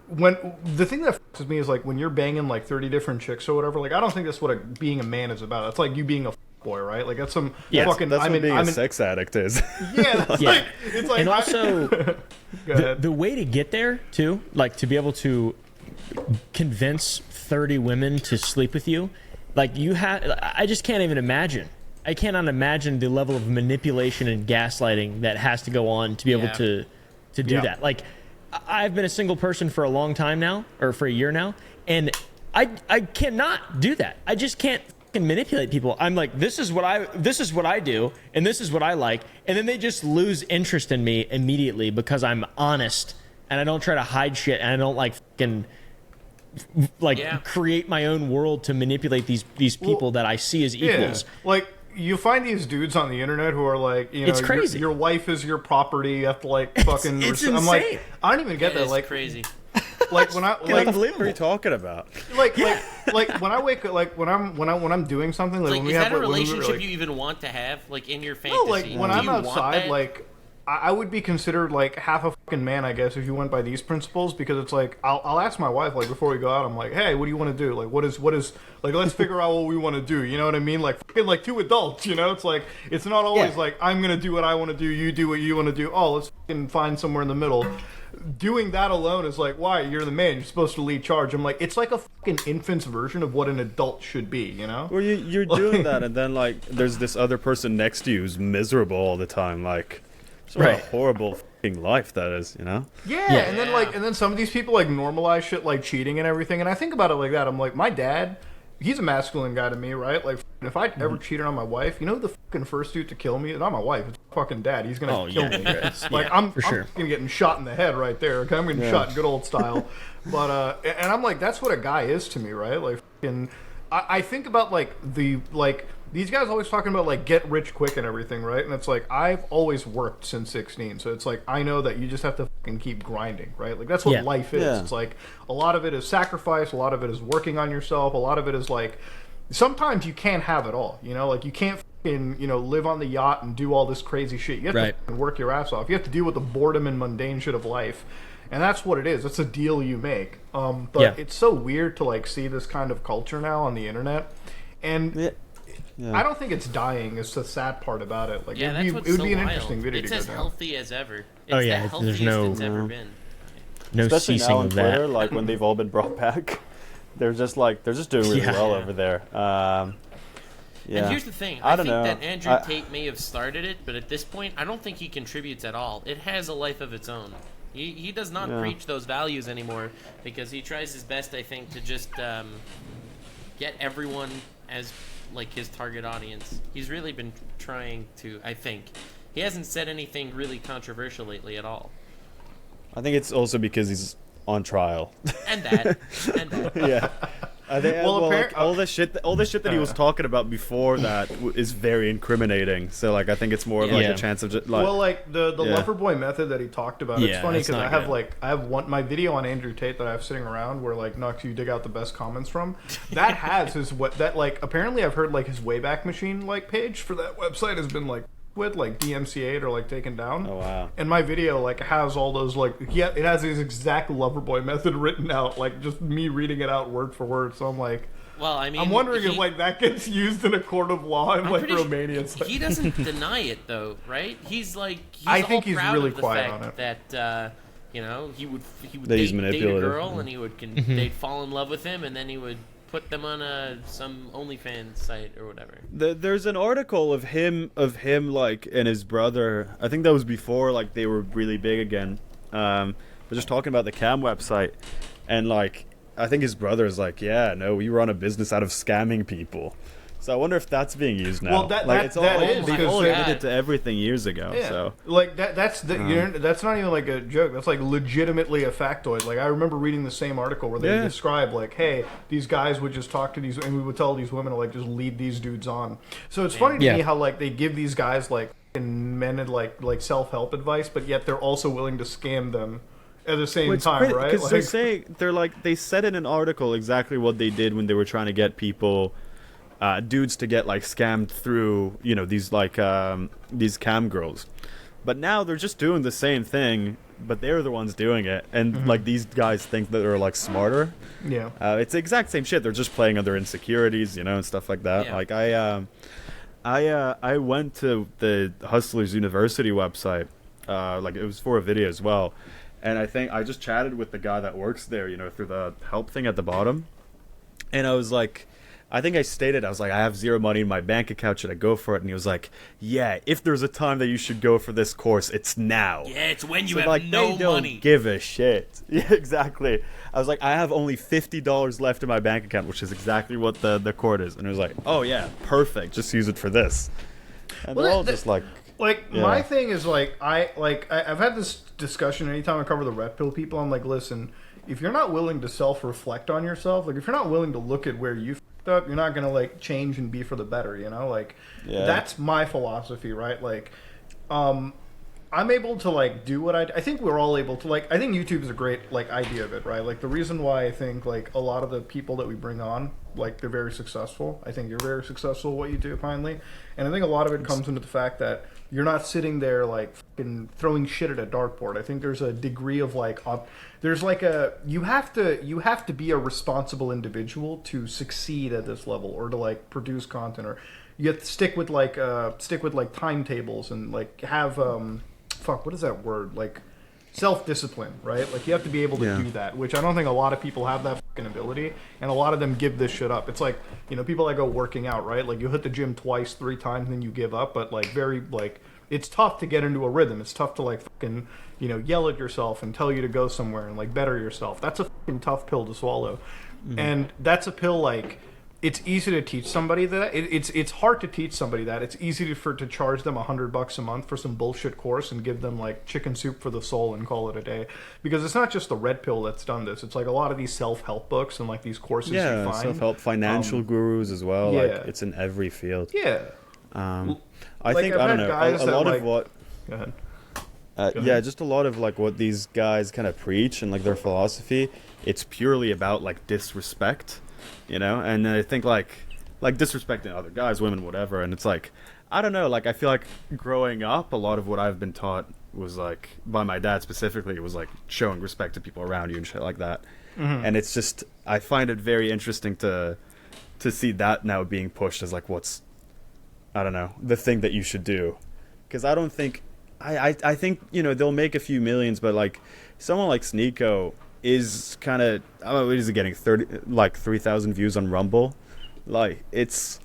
S1: when the thing that fucks with me is like when you're banging like 30 different chicks or whatever. Like I don't think that's what being a man is about. It's like you being a boy, right? Like that's some fucking.
S2: That's what being a sex addict is.
S1: Yeah, that's like it's like
S4: And also,
S1: Go ahead.
S4: the way to get there too, like to be able to convince 30 women to sleep with you, like I just can't even imagine. I cannot imagine the level of manipulation and gaslighting that has to go on to be able to do that. Like I've been a single person for a long time now, or for a year now, and I cannot do that. I just can't fucking manipulate people. I'm like, this is what I do, and this is what I like, and then they just lose interest in me immediately because I'm honest and I don't try to hide shit, and I don't like fucking create my own world to manipulate these people that I see as equals.
S1: Yeah. Like you find these dudes on the internet who are like,
S4: It's crazy.
S1: Your wife is your property. You have to like fucking.
S4: It's
S1: I'm
S4: insane.
S1: like, I don't even get that.
S3: It's
S1: Like
S3: crazy.
S1: Like when I
S2: What the fuck are you talking about?
S1: like when I wake up, like when I'm doing something, like,
S3: Like,
S1: when we
S3: is
S1: have
S3: that a
S1: like, when we were,
S3: relationship
S1: like,
S3: you even want to have, like in your fantasy?
S1: No, like when
S3: Do
S1: I'm
S3: you want
S1: outside,
S3: that?
S1: like I would be considered like half a fucking man, I guess, if you went by these principles, because it's like I'll ask my wife like before we go out, I'm like, hey, what do you want to do? Like what is like let's figure out what we want to do. You know what I mean? Like fucking like two adults. It's like it's not always like I'm gonna do what I want to do, you do what you want to do. Oh, let's fucking find somewhere in the middle. Doing that alone is like, why? You're the man. You're supposed to lead charge. I'm like, it's like a fucking infant's version of what an adult should be,
S2: Well, you're doing that, and then like there's this other person next to you who's miserable all the time. Like, what a horrible fucking life that is,
S1: Yeah, and then some of these people like normalize shit like cheating and everything. And I think about it like that. I'm like, my dad, he's a masculine guy to me, right? Like, if I ever cheated on my wife, the fucking first dude to kill me, not my wife, it's fucking dad. He's gonna kill me. Like, I'm fucking getting shot in the head right there. Okay, I'm getting shot in good old style. But and I'm like, that's what a guy is to me, right? Like, fucking, I think about like these guys always talking about like get rich quick and everything, right? And it's like I've always worked since 16, so it's like I know that you just have to fucking keep grinding, right? Like that's what life is. It's like a lot of it is sacrifice, a lot of it is working on yourself, a lot of it is like sometimes you can't have it all, like you can't fucking live on the yacht and do all this crazy shit. You have to fucking work your ass off. You have to deal with the boredom and mundane shit of life. And that's what it is. It's a deal you make. But it's so weird to like see this kind of culture now on the internet. And I don't think it's dying. It's the sad part about it. Like,
S3: that's
S1: it
S3: what's
S1: would
S3: so
S1: be an
S3: wild.
S1: interesting video
S3: It's
S1: to go
S3: as
S1: down.
S3: healthy as ever. It's
S4: Oh,
S3: the
S4: yeah, there's
S3: healthiest
S4: no-
S3: it's ever been.
S4: No
S2: Especially
S4: ceasing
S2: now on
S4: of
S2: Twitter,
S4: that.
S2: like when they've all been brought back, they're just doing really well over there.
S3: And here's the thing. I think that Andrew Tate may have started it, but at this point, I don't think he contributes at all. It has a life of its own. He does not preach those values anymore because he tries his best, I think, to just get everyone as like his target audience. He's really been trying to, I think. He hasn't said anything really controversial lately at all.
S2: I think it's also because he's on trial.
S3: And that.
S2: Yeah. I think
S1: Well,
S2: all the shit that he was talking about before that is very incriminating. So like I think it's more of like a chance of just like
S1: Well, like the Loverboy method that he talked about. It's funny because I have my video on Andrew Tate that I have sitting around where like Nux, you dig out the best comments from. That has apparently I've heard like his Wayback Machine like page for that website has been like with like DMCA'd or like taken down.
S2: Oh wow.
S1: And my video like has all those like it has his exact Loverboy method written out, like just me reading it out word for word. So I'm like,
S3: Well, I mean,
S1: I'm wondering if like that gets used in a court of law in like Romania. It's like,
S3: he doesn't deny it though, right? He's like,
S1: I think he's
S3: proud
S1: really
S3: of the
S1: quiet
S3: fact
S1: on it.
S3: that he would
S2: That he's
S3: date a
S2: manipulative.
S3: girl and he would they'd fall in love with him and then he would put them on some OnlyFans site or whatever.
S2: There's an article of him like and his brother. I think that was before like they were really big again. But just talking about the cam website, and like I think his brother is like, yeah, no, we run a business out of scamming people. So I wonder if that's being used now.
S1: Well, that is
S2: they
S1: because
S2: all
S1: they-
S2: admitted to everything years ago.
S1: Yeah,
S2: So
S1: like that's that's not even like a joke. That's like legitimately a factoid. Like I remember reading the same article where they describe like, hey, these guys would just talk to these, and we would tell these women to like just lead these dudes on. So it's funny to me how like they give these guys like men and like self-help advice, but yet they're also willing to scam them at the same time, right?
S2: Because they said in an article exactly what they did when they were trying to get people. Dudes to get like scammed through, you know, these like these cam girls, but now they're just doing the same thing, but they're the ones doing it, and like these guys think that they're like smarter.
S1: Yeah,
S2: it's the exact same shit. They're just playing on their insecurities, you know, and stuff like that.
S3: Yeah.
S2: Like I went to the Hustlers University website, like it was for a video as well, and I think I just chatted with the guy that works there, you know, through the help thing at the bottom, and I was like. I think I stated, I was like, I have zero money in my bank account. Should I go for it? And he was like, yeah, if there's a time that you should go for this course, it's now.
S3: Yeah, it's when you
S2: So,
S3: have
S2: like,
S3: no
S2: they don't
S3: money.
S2: give a shit. Yeah, exactly. I was like, I have only $50 left in my bank account, which is exactly what the court is. And it was like, oh, yeah, perfect. Just use it for this. And
S1: Well,
S2: they're all
S1: that-
S2: just like... Yeah.
S1: my thing is I've had this discussion anytime I cover the red pill people. I'm like, listen, if you're not willing to self-reflect on yourself, like if you're not willing to look at where you f***ed up, you're not gonna like change and be for the better, you know? Like that's my philosophy, right? Like I'm able to like do what I think we're all able to like. I think YouTube is a great like idea of it, right? Like the reason why I think like a lot of the people that we bring on, like they're very successful. I think you're very successful at what you do, finally, and I think a lot of it comes into the fact that you're not sitting there like fucking throwing shit at a dartboard. I think there's a degree of like there's like a you have to be a responsible individual to succeed at this level or to like produce content, or you have to stick with like timetables and like have what is that word, like self-discipline, right? Like you have to be able to do that, which I don't think a lot of people have that fucking ability, and a lot of them give this shit up. It's like, you know, people that go working out, right? Like you hit the gym twice, 3 times, and then you give up, but like it's tough to get into a rhythm. It's tough to like fucking, you know, yell at yourself and tell you to go somewhere and like better yourself. That's a fucking tough pill to swallow. And that's a pill like it's easy to teach somebody that. It's hard to teach somebody that. It's easy to charge them $100 a month for some bullshit course and give them like chicken soup for the soul and call it a day. Because it's not just the red pill that's done this. It's like a lot of these self-help books and like these courses you find.
S2: Self-help, financial gurus as well.
S1: yeah.
S2: Like it's in every field.
S1: Yeah.
S2: I
S1: Like,
S2: think
S1: I've
S2: I don't
S1: had
S2: know.
S1: guys
S2: A
S1: that,
S2: lot
S1: like-
S2: of what.
S1: Go ahead.
S2: Yeah, just a lot of like what these guys kind of preach and like their philosophy. It's purely about like disrespect, you know. And I think like disrespecting other guys, women, whatever. And it's like, I don't know. Like I feel like growing up, a lot of what I've been taught was like by my dad specifically. It was like showing respect to people around you and shit like that. And it's just I find it very interesting to see that now being pushed as like what's, I don't know, the thing that you should do. Because I don't think I think, you know, they'll make a few millions, but like someone like Sneeko is kind of, I don't know, is he getting 3,000 views on Rumble? Like it's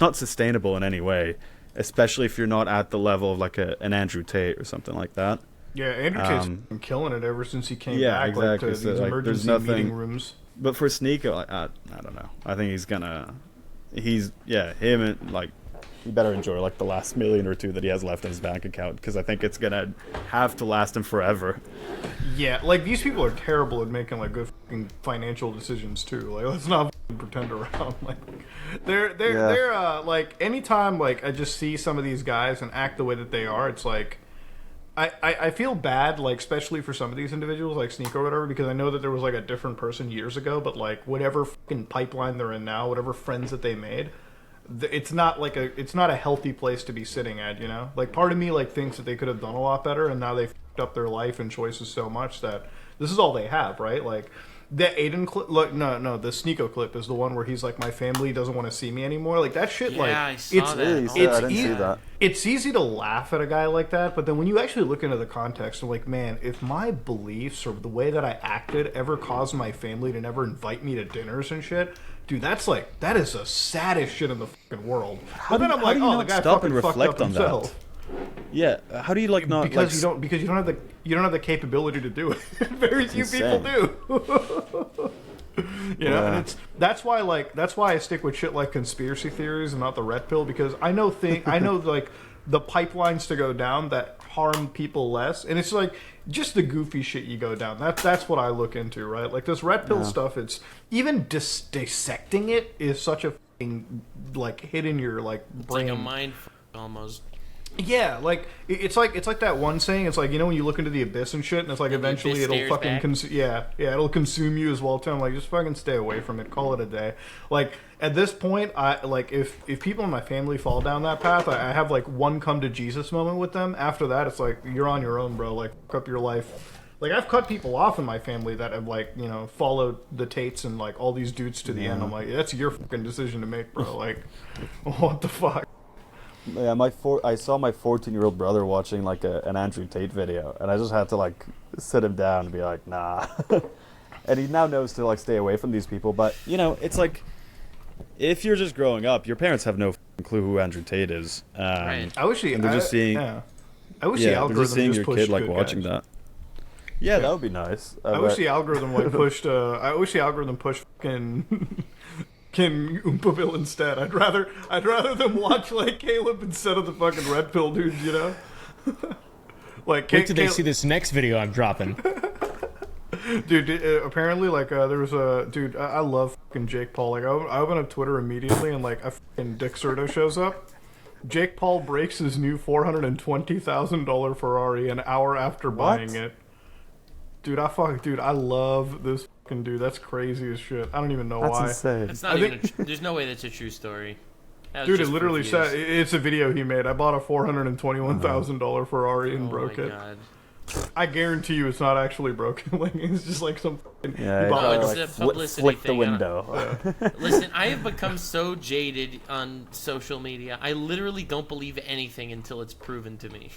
S2: not sustainable in any way, especially if you're not at the level of like an Andrew Tate or something like that.
S1: Yeah, Andrew Tate's been killing it ever since he came
S2: yeah,
S1: back like, to
S2: exactly.
S1: these
S2: So, like, there's
S1: emergency
S2: nothing-
S1: meeting rooms.
S2: But for Sneeko, I don't know. I think him and like he better enjoy like the last million or two that he has left in his bank account, because I think it's gonna have to last him forever.
S1: Yeah, like these people are terrible at making like good fucking financial decisions too. Like let's not fucking pretend around. Like they're like anytime like I just see some of these guys and act the way that they are, it's like I feel bad, like especially for some of these individuals like Sneak or whatever, because I know that there was like a different person years ago, but like whatever fucking pipeline they're in now, whatever friends that they made, it's not a healthy place to be sitting at, you know? Like part of me like thinks that they could have done a lot better, and now they fucked up their life and choices so much that this is all they have, right? Like, the Aiden clip, look, no, the Sneeko clip is the one where he's like, my family doesn't want to see me anymore. Like, that shit,
S3: Yeah,
S1: like,
S3: I saw that.
S2: I didn't see that.
S1: it's easy to laugh at a guy like that, but then when you actually look into the context, I'm like, man, if my beliefs or the way that I acted ever caused my family to never invite me to dinners and shit, dude, that is the saddest shit in the fucking world.
S2: How
S1: But then
S2: do you-
S1: I'm
S2: how
S1: like,
S2: do you
S1: oh,
S2: not
S1: the guy
S2: stop
S1: fucking
S2: and
S1: fucked
S2: reflect
S1: up
S2: on that?
S1: himself.
S2: Yeah, how do you like not
S1: Because
S2: like
S1: you don't have the capability to do it. Very few people do. You know, and that's why I stick with shit like conspiracy theories and not the red pill, because I know like the pipelines to go down that harm people less, and it's like just the goofy shit you go down. That's what I look into, right? Like this red pill stuff. It's even dissecting it is such a fucking, like, hit in your like brain.
S3: It's like a mind almost.
S1: Yeah, like it's like that one saying. It's like, you know, when you look into the abyss and shit, and it's like eventually it'll fucking it'll consume you as well too. I'm like, just fucking stay away from it. Call it a day. Like at this point, I like if people in my family fall down that path, I have like one come to Jesus moment with them. After that, it's like you're on your own, bro. Like fuck up your life. Like I've cut people off in my family that have like, you know, followed the Tates and like all these dudes to the end. I'm like, that's your fucking decision to make, bro. Like, what the fuck.
S2: Yeah, I saw my 14-year-old brother watching like an Andrew Tate video, and I just had to like sit him down and be like, nah. And he now knows to like stay away from these people. But you know, it's like if you're just growing up, your parents have no clue who Andrew Tate is.
S3: Right.
S1: I wish
S2: and they're just seeing.
S1: I wish the
S2: they're
S1: algorithm
S2: just seeing your
S1: pushed
S2: kid like
S1: good
S2: watching
S1: guys.
S2: that. Yeah, that would be nice.
S1: I wish the algorithm like pushed. I wish the algorithm pushed fucking Oompaville instead. I'd rather them watch like Caleb instead of the fucking red pill dudes. You know. Like,
S4: Wait till they see this next video I'm dropping.
S1: dude. Apparently, like there was a dude. I love fucking Jake Paul. Like I open up Twitter immediately, and like a fucking Dick Serto shows up. Jake Paul breaks his new $420,000 Ferrari an hour after buying it. Dude, I love this fucking dude. That's crazy as shit. I don't even know why.
S2: That's insane.
S3: It's not there's no way that's a true story.
S1: Dude, it literally said it's a video he made. I bought a $421,000 Ferrari and broke it.
S3: God.
S1: I guarantee you, it's not actually broken. Like it's just like some.
S2: Yeah,
S3: No,
S2: probably,
S3: it's
S2: like,
S3: a publicity
S2: flick the
S3: thing.
S2: window.
S3: Listen, I have become so jaded on social media. I literally don't believe anything until it's proven to me.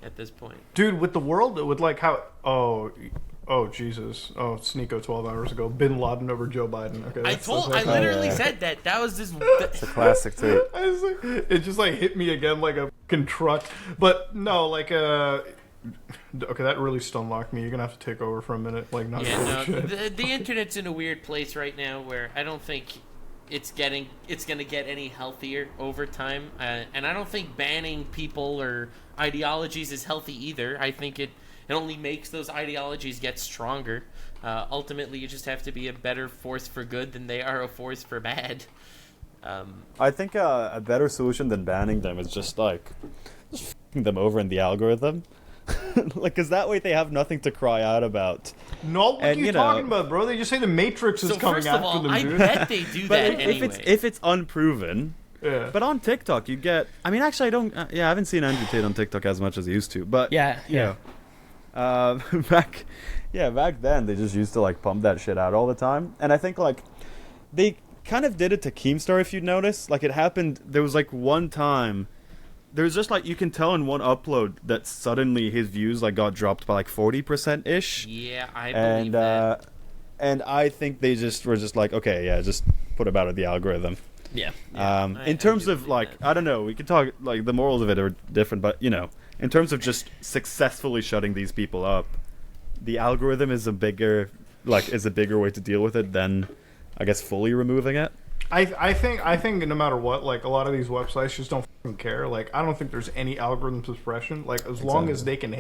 S3: At this point,
S1: Dude, with the world, with like how Jesus, Sneeko 12 hours ago, Bin Laden over Joe Biden. Okay,
S3: I literally said that. That was this.
S2: It's a classic tweet.
S1: It just like hit me again like a fucking truck. But no, like okay, that really stunlocked me. You're gonna have to take over for a minute. Like, not
S3: Yeah,
S1: really
S3: no,
S1: shit.
S3: the internet's in a weird place right now where I don't think it's gonna get any healthier over time, and I don't think banning people or ideologies is healthy either. I think it only makes those ideologies get stronger. Ultimately, you just have to be a better force for good than they are a force for bad.
S2: I think a better solution than banning them is just f***ing them over in the algorithm. Like, because that way they have nothing to cry out about.
S1: No, what are you talking about, bro? They just say the Matrix is coming
S3: first of
S1: after
S3: all,
S1: them,
S3: I
S1: dude.
S3: bet they do
S2: But
S3: that anyway.
S2: if it's unproven.
S1: Yeah.
S2: But on TikTok, you get. I mean, actually, I don't. I haven't seen Andrew Tate on TikTok as much as I used to. But
S4: Yeah.
S2: back then they just used to like pump that shit out all the time, and I think like they kind of did it to Keemstar, if you notice. Like it happened. There was like one time. There's just like you can tell in one upload that suddenly his views like got dropped by like 40% ish.
S3: Yeah, I believe that.
S2: And I think they just were just like, okay, yeah, just put him out of the algorithm.
S4: Yeah.
S2: In terms
S3: do
S2: of
S3: believe
S2: like,
S3: that.
S2: I don't know, we could talk like the morals of it are different, but you know, in terms of just successfully shutting these people up, the algorithm is a bigger way to deal with it than, I guess, fully removing it.
S1: I think no matter what, like a lot of these websites just don't fucking care. Like I don't think there's any algorithm suppression. Like as long as they can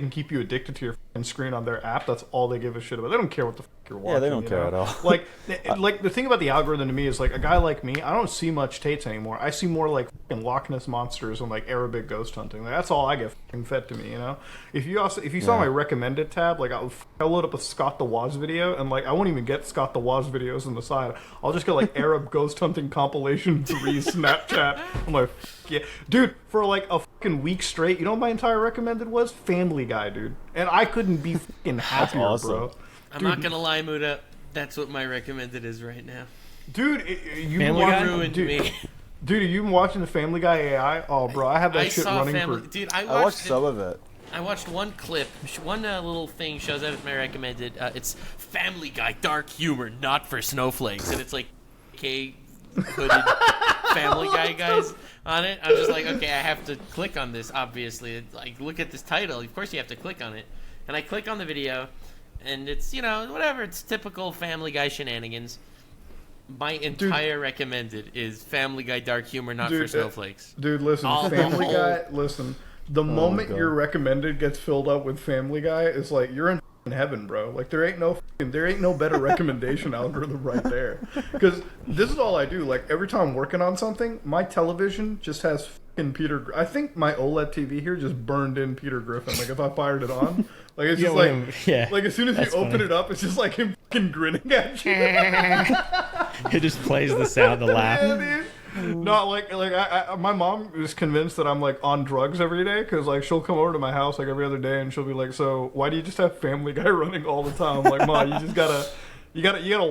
S1: keep you addicted to your fucking screen on their app. That's all they give a shit about. They don't care what the fuck you're watching.
S2: Yeah, they don't
S1: you
S2: care
S1: know?
S2: at all.
S1: Like the thing about the algorithm to me is like a guy like me, I don't see much Tates anymore. I see more like fucking Loch Ness monsters and like Arabic ghost hunting. Like, that's all I get fucking fed to me, you know. If you saw my recommended tab, like I'll load up a Scott the Woz video, and like I won't even get Scott the Woz videos on the side. I'll just get like Arab ghost hunting compilation 3 Snapchat. I'm like, yeah, dude, for like a fucking week straight, you know what my entire recommended was? Family Guy, dude, and I couldn't be fucking happier,
S2: awesome.
S1: bro.
S3: I'm not gonna lie, Muda. That's what my recommended is right now.
S1: Dude, you
S4: Family Guy?
S3: Ruined me.
S1: Dude, are you watching the Family Guy AI? Oh, bro, I have that shit
S3: saw
S1: running
S3: Family.
S1: for.
S3: Dude,
S2: I watched some of it.
S3: I watched one clip. One little thing shows up at my recommended. It's Family Guy dark humor, not for snowflakes, and it's like, hooded Family Guy guys on it. I'm just like, okay, I have to click on this. Obviously, it's like, look at this title. Of course, you have to click on it. And I click on the video, and it's whatever. It's typical Family Guy shenanigans. My entire recommended is Family Guy dark humor, not for snowflakes.
S1: Dude, listen, Family Guy. Listen, the moment your recommended gets filled up with Family Guy, it's like you're in heaven, bro. Like there ain't no better recommendation algorithm right there. Because this is all I do. Like every time I'm working on something, my television just has fucking Peter. I think my OLED TV here just burned in Peter Griffin. Like if I fired it on, like it's just like as soon as you open it up, it's just like him fucking grinning at you.
S4: It just plays the sound, the laugh.
S1: Yeah, dude. No, like my mom is convinced that I'm like on drugs every day because like she'll come over to my house like every other day and she'll be like, so why do you just have Family Guy running all the time? I'm like, Mom, you gotta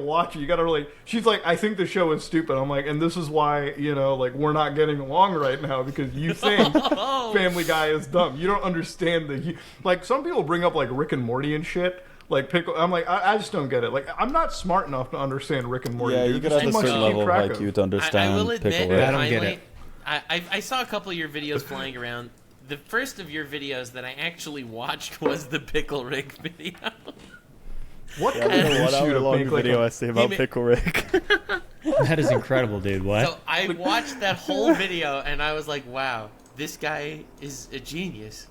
S1: watch it. You gotta like. She's like, I think the show is stupid. I'm like, and this is why like we're not getting along right now because you think Family Guy is dumb. You don't understand like some people bring up like Rick and Morty and shit. Like pickle, I'm like, I just don't get it. Like, I'm not smart enough to understand Rick and Morty.
S2: Yeah, you gotta have a certain level of IQ to understand.
S3: I will admit,
S2: Pickle Rick.
S4: I don't get it.
S3: I saw a couple of your videos flying around. The first of your videos that I actually watched was the Pickle Rick video.
S1: What
S2: I don't know what hour-long video I see about Pickle Rick.
S4: That is incredible, dude. What?
S3: So I watched that whole video and I was like, wow, this guy is a genius.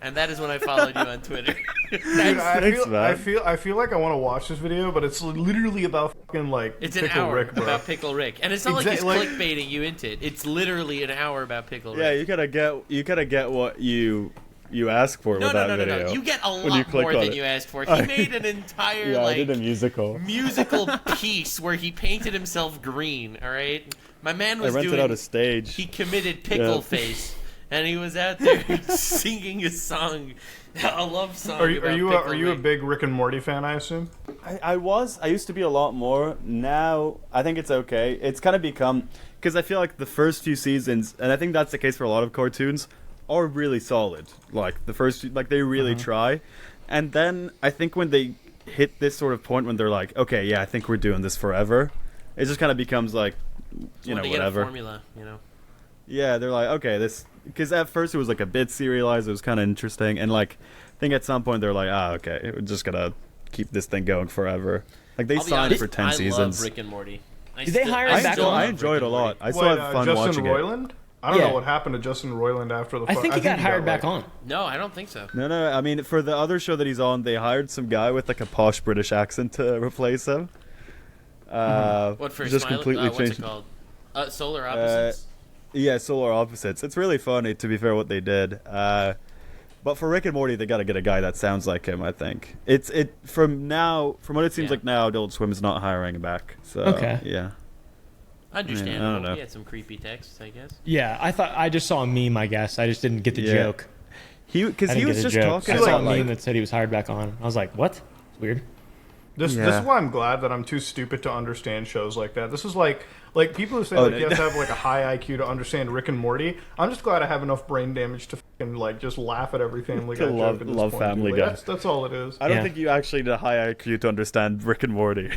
S3: And that is when I followed you on Twitter.
S1: Dude, I feel like I want to watch this video, but it's literally about fucking like
S3: it's
S1: Pickle
S3: an hour
S1: Rick, bro.
S3: about Pickle Rick, and it's not like he's clickbaiting you into it. It's literally an hour about Pickle Rick.
S2: Yeah, you gotta get what you ask for with that video.
S3: No. You get a lot more than you asked for. He made an entire
S2: I did a musical
S3: piece where he painted himself green. All right, my man was
S2: I rented out a stage.
S3: He committed pickle face. And he was out there singing a song, a love song.
S1: Are you a big Rick and Morty fan? I assume.
S2: I used to be a lot more. Now I think it's okay. It's kind of become because I feel like the first few seasons, and I think that's the case for a lot of cartoons, are really solid. Like the first, like they really try, and then I think when they hit this sort of point when they're like, okay, yeah, I think we're doing this forever, it just kind of becomes like, whatever.
S3: Get a formula,
S2: Yeah, they're like, okay, this. Because at first it was like a bit serialized, it was kind of interesting, and like, I think at some point they're like, okay, we're just gonna keep this thing going forever. Like they signed for 10 seasons.
S3: I love Rick and Morty.
S4: Did they hire him back on?
S2: I enjoy it a lot. I still have fun
S1: Justin
S2: watching
S1: Roiland?
S2: it.
S1: I don't know what happened to Justin Roiland after the.
S4: I think he got hired back on.
S3: No, I don't think so.
S2: No. I mean, for the other show that he's on, they hired some guy with like a posh British accent to replace him.
S3: What for?
S2: Just completely changed.
S3: What's it called? Solar Opposites.
S2: Yeah, Solar Opposites. It's really funny, to be fair, what they did. But for Rick and Morty, they got to get a guy that sounds like him. I think from what it seems like now, Adult Swim is not hiring him back. So yeah,
S3: Understandable.
S2: I don't know.
S3: He had some creepy texts, I guess.
S4: Yeah, I just saw a meme. I guess I just didn't get the joke.
S2: Because he was just talking.
S4: I saw a meme that said he was hired back on. I was like, what? It's weird.
S1: This is why I'm glad that I'm too stupid to understand shows like that. This is like people who say you have to have like a high IQ to understand Rick and Morty. I'm just glad I have enough brain damage to fucking like just laugh at every Family Guy joke at this
S2: love
S1: point,
S2: Family
S1: dude.
S2: Guy.
S1: That's all it is.
S2: I don't think you actually need a high IQ to understand Rick and Morty.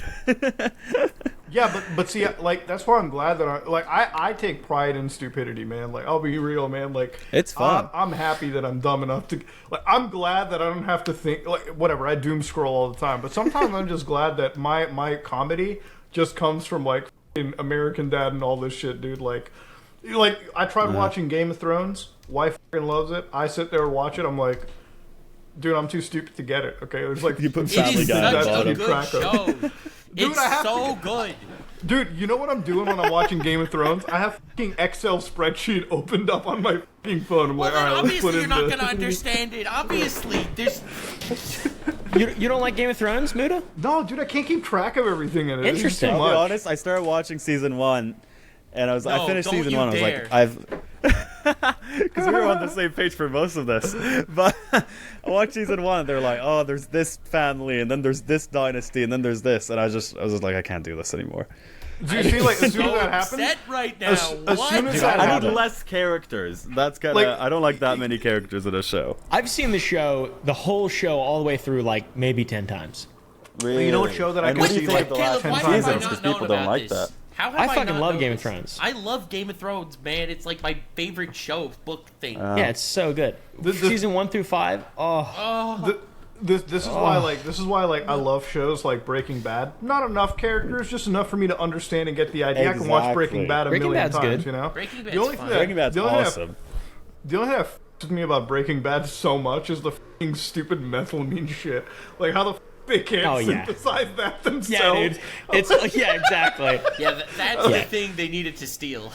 S1: Yeah, but see, like that's why I'm glad that I take pride in stupidity, man. Like I'll be real, man. Like
S2: it's fun.
S1: I'm happy that I'm dumb enough to. Like I'm glad that I don't have to think. Like whatever, I doom scroll all the time. But sometimes I'm just glad that my comedy just comes from like American Dad and all this shit, dude. Like I tried watching Game of Thrones. Wife fucking loves it. I sit there and watch it. I'm like, Dude, I'm too stupid to get it. Okay, it was like
S2: You put
S1: it's
S3: It
S2: Family
S3: is
S2: Guy at the
S3: such a
S2: bottom.
S3: good
S1: Track of.
S3: show.
S1: Dude,
S3: It's
S1: I have
S3: so
S1: to-
S3: good.
S1: Dude, you know what I'm doing when I'm watching Game of Thrones? I have fucking Excel spreadsheet opened up on my fucking phone. I'm
S3: Well,
S1: like,
S3: then
S1: all right, let's put
S3: obviously you're
S1: in
S3: not
S1: the...
S3: gonna understand it. Obviously, there's
S4: You don't like Game of Thrones, Muda?
S1: No, dude, I can't keep track of everything in it. It's just
S4: Interesting.
S1: too
S2: I'll be
S1: much.
S2: honest, I started watching season 1, and I
S3: No,
S2: finished
S3: don't
S2: season
S3: you
S2: 1. I was
S3: dare.
S2: like, I've. Because we were on the same page for most of this. But I watched season 1, and they're like, oh, there's this family, and then there's this dynasty, and then there's this. And I was just like, I can't do this anymore.
S1: Do you see, like, as soon as
S3: so
S1: that happens...
S3: upset right now.
S1: as
S3: What?
S1: soon as
S2: Dude,
S1: that
S2: I
S1: happens...
S2: need less characters. That's kind of.
S1: Like-
S2: I don't like that many characters in a show.
S4: I've seen the whole show, all the way through, like maybe 10 times.
S2: Really?
S1: You know what show that I
S2: And
S1: can
S2: what do
S1: see,
S2: you think
S1: like,
S2: of the
S3: Caleb,
S2: last
S3: why
S1: 10
S3: have I
S1: times?
S3: not
S2: because
S3: known
S2: people don't
S3: about
S2: like
S3: this?
S2: that.
S3: How have
S4: I
S3: I
S4: fucking
S3: not
S4: love
S3: known
S4: Game of
S3: this?
S4: Thrones.
S3: I love Game of Thrones, man. It's like my favorite show, book thing.
S4: Yeah, it's so good. Season 1 through 5. Oh,
S1: This is why I love shows like Breaking Bad. Not enough characters, just enough for me to understand and get the idea. I can watch Breaking
S2: Exactly.
S1: Bad a
S4: Breaking
S1: million
S4: Bad's
S1: times,
S4: good.
S1: you know.
S3: Breaking
S1: The
S3: Bad's
S1: only
S3: fun.
S1: thing
S2: Breaking Bad's
S1: the only thing
S2: awesome.
S1: The only thing that f***s me about Breaking Bad so much is the f***ing stupid methylamine shit. Like how the f*** they can't
S4: Oh, yeah.
S1: synthesize that
S4: yeah,
S1: themselves.
S4: dude. It's yeah, exactly.
S3: Yeah, that's the
S4: Yeah.
S3: thing they needed to steal.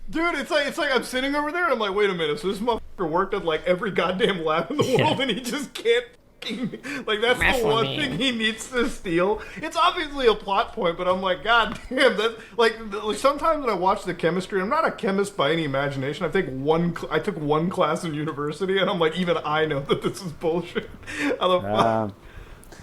S1: Dude, it's like I'm sitting over there and I'm like, wait a minute, so this motherfucker worked at like every goddamn lab in the
S4: Yeah.
S1: world and he just can't f***ing, like that's the one
S4: Methylamine.
S1: thing he needs to steal. It's obviously a plot point, but I'm like, god damn, that like sometimes when I watch the chemistry, I'm not a chemist by any imagination. I took one class in university and I'm like, even I know that this is bullshit. How the fuck?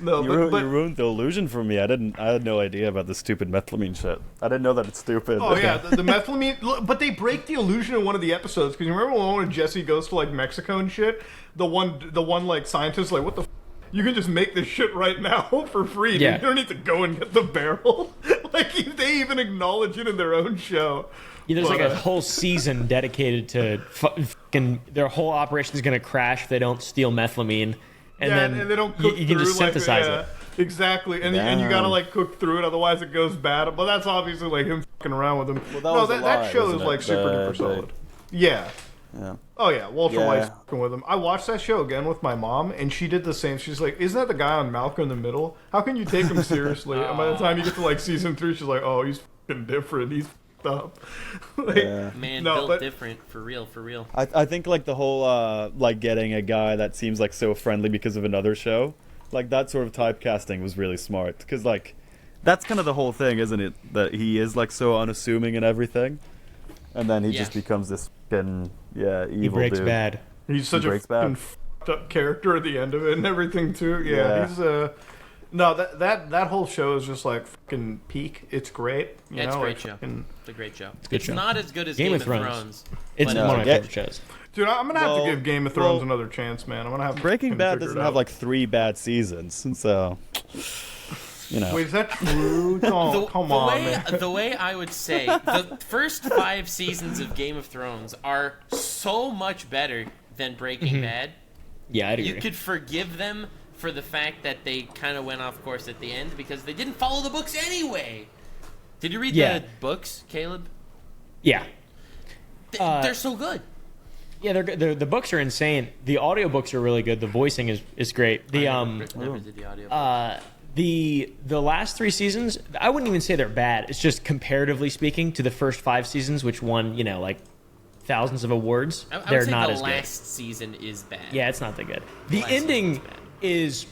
S1: No,
S2: You
S1: but
S2: ruined the illusion for me. I had no idea about the stupid methylamine shit. I didn't know that it's stupid.
S1: oh yeah, the methylamine. Look, but they break the illusion in one of the episodes because you remember when Jesse goes to like Mexico and shit. The one like scientist like what the. You can just make this shit right now for free. Dude.
S4: Yeah.
S1: You don't need to go and get the barrel. Like they even acknowledge it in their own show.
S4: Yeah, there's
S1: But,
S4: like a whole season dedicated to fucking their whole operation is gonna crash if they don't steal methylamine, and
S1: yeah,
S4: then
S1: and they don't cook
S4: you can
S1: through
S4: just
S1: like
S4: synthesize
S1: yeah,
S4: it.
S1: exactly, and you gotta
S2: Damn.
S1: like cook through it, otherwise it goes bad. But that's obviously like him fucking around with him.
S2: Well, that
S1: no,
S2: was a
S1: that
S2: lie,
S1: show
S2: wasn't
S1: is like
S2: it?
S1: super
S2: The-
S1: duper solid. Yeah.
S2: Yeah.
S1: Oh yeah, Walter
S2: Yeah.
S1: White's fucking with him. I watched that show again with my mom, and she did the same. She's like, "Isn't that the guy on Malcolm in the Middle? How can you take him seriously?" And by the time you get to like season 3, she's like, "Oh, he's fucking different. He's fucked up." Like,
S2: Yeah.
S3: Man,
S1: No,
S3: built
S1: but-
S3: different, for real, for real.
S2: I think like the whole like getting a guy that seems like so friendly because of another show, like that sort of typecasting was really smart because like that's kind of the whole thing, isn't it? That he is like so unassuming and everything, and then he
S3: Yeah.
S2: just becomes this fucking evil
S4: He breaks
S2: dude.
S4: bad.
S1: He's such a
S2: Breaks Bad.
S1: fucking fucked up character at the end of it and everything too. Yeah,
S2: Yeah.
S1: he's no that whole show is just like fucking peak. It's great. You
S3: Yeah, it's a
S1: know,
S3: great
S1: like,
S3: show.
S1: fucking-
S3: It's a great show.
S4: a good show.
S3: Not as good as
S4: Game
S3: Game
S4: of
S3: of
S4: Thrones.
S3: Thrones.
S4: It's
S3: but
S4: one of my
S2: yeah.
S4: favorite shows.
S1: Dude, I'm gonna have
S2: Well-
S1: to give Game of Thrones
S2: well-
S1: another chance, man. I'm gonna have to
S2: Breaking
S1: fucking
S2: Bad
S1: figure
S2: doesn't
S1: it
S2: have
S1: out.
S2: like 3 bad seasons, so you know.
S1: Wait, is that true? Oh, come on, man.
S3: The way I would say the first 5 seasons of Game of Thrones are so much better than Breaking Bad.
S4: Yeah, I'd agree.
S3: You could forgive them for the fact that they kind of went off course at the end because they didn't follow the books anyway. Did you read
S4: Yeah.
S3: the books, Caleb?
S4: Yeah.
S3: They're so good.
S4: Yeah, they're good. The books are insane. The audiobooks are really good. The voicing is great. The
S3: Never did the audio.
S4: the last 3 seasons, I wouldn't even say they're bad. It's just comparatively speaking to the first 5 seasons, which won, like thousands of awards.
S3: I would
S4: They're
S3: say
S4: not
S3: the
S4: as good.
S3: last season is bad.
S4: Yeah, it's not that good. The
S3: last
S4: ending
S3: season's bad.
S4: is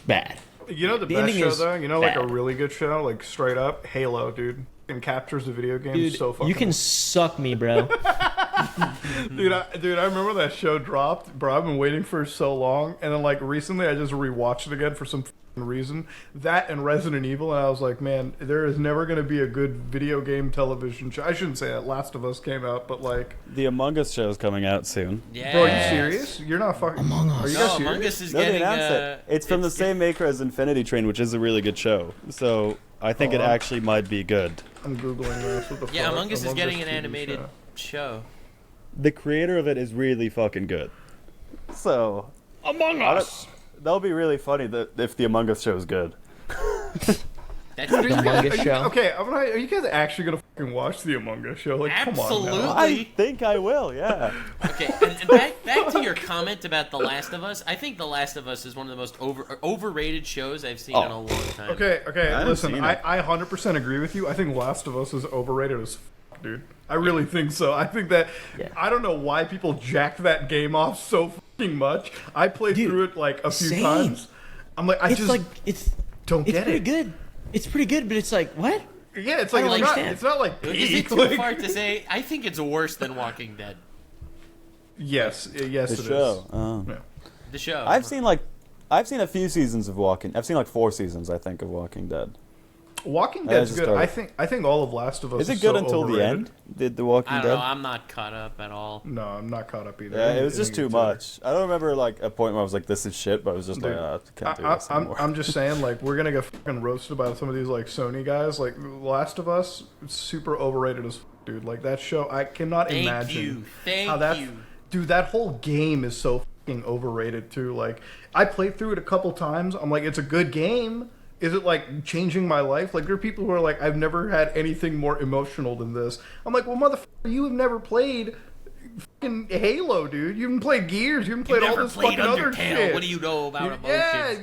S4: bad.
S1: You know the
S4: The
S1: best
S4: ending
S1: show
S4: is
S1: though? You know like a
S4: bad.
S1: really good show, like straight up Halo, dude. And captures the video game
S4: Dude,
S1: so fucking
S4: you can suck me, bro.
S1: Dude, I remember that show dropped, bro. I've been waiting for so long, and then like recently, I just rewatched it again for some reason. That and Resident Evil, and I was like, man, there is never gonna be a good video game television show. I shouldn't say that. Last of Us came out, but like,
S2: The Among Us show is coming out soon.
S3: Yeah.
S1: bro, are you serious? You're not fucking. Among Us. Are you
S3: No,
S1: guys
S3: Among
S1: serious?
S3: Us is
S2: No, they
S3: getting.
S2: announced it. It's from the same maker as Infinity Train, which is a really good show. So I think it
S1: Oh.
S2: actually might be good.
S1: I'm googling this. What the
S3: Yeah,
S1: fuck?
S3: Among Us is getting an
S1: TV
S3: animated
S1: show.
S3: show.
S2: The creator of it is really fucking good. So
S4: Among Us.
S2: that'll be really funny if the Among Us show is good.
S3: That's
S4: The
S3: pretty
S4: Among
S3: good.
S4: Us show.
S1: Okay, are you guys actually gonna fucking watch the Among Us show? Like,
S3: Absolutely.
S1: come on now.
S2: I think I will. Yeah.
S3: Okay, and back to your comment about The Last of Us. I think The Last of Us is one of the most overrated shows I've seen in a long time.
S1: Okay,
S2: haven't
S1: listen,
S2: seen it.
S1: I 100% agree with you. I think Last of Us is overrated as fuck, dude. I really think so. I think that, I don't know why people jacked that game off so fucking much. I played through it like a few
S4: same.
S1: times. I'm like,
S4: It's like it's
S1: don't get
S4: pretty
S1: it.
S4: good. It's pretty good, but it's like what?
S1: Yeah, it's like,
S4: I don't understand.
S1: it's not like
S3: Is
S1: peak.
S3: it too
S1: Like,
S3: far to say? I think it's worse than Walking Dead.
S1: yes,
S2: The
S1: it is.
S2: show. Oh.
S1: Yeah.
S3: The show.
S2: I've seen a few seasons of I've seen like 4 seasons, I think, of Walking Dead.
S1: Walking
S2: I
S1: Dead's
S2: just
S1: good.
S2: started.
S1: I think all of Last of Us
S2: Is it good
S1: so
S2: until the
S1: overrated.
S2: end? Did the Walking
S3: I don't
S2: Dead?
S3: know. I'm not caught up at all.
S1: No, I'm not caught up either.
S2: Yeah, it was
S1: I
S2: just
S1: think
S2: too
S1: it's
S2: much. I don't remember like a point where I was like, "This is shit," but I was just
S1: Dude,
S2: like, "I can't do this anymore."
S1: I'm just saying, like, we're gonna get fucking roasted by some of these like Sony guys. Like, Last of Us, it's super overrated as fuck, dude. Like that show, I cannot
S3: Thank
S1: imagine
S3: you. Thank
S1: how that,
S3: you.
S1: dude. That whole game is so fucking overrated too. Like, I played through it a couple times. I'm like, it's a good game. Is it like changing my life? Like, there are people who are like, I've never had anything more emotional than this. I'm like, well, motherfucker, you have never played fucking Halo, dude. You haven't played Gears. You haven't played
S3: You've
S1: all
S3: never
S1: this
S3: played
S1: fucking other
S3: Undertale.
S1: shit.
S3: What do you know about emotions?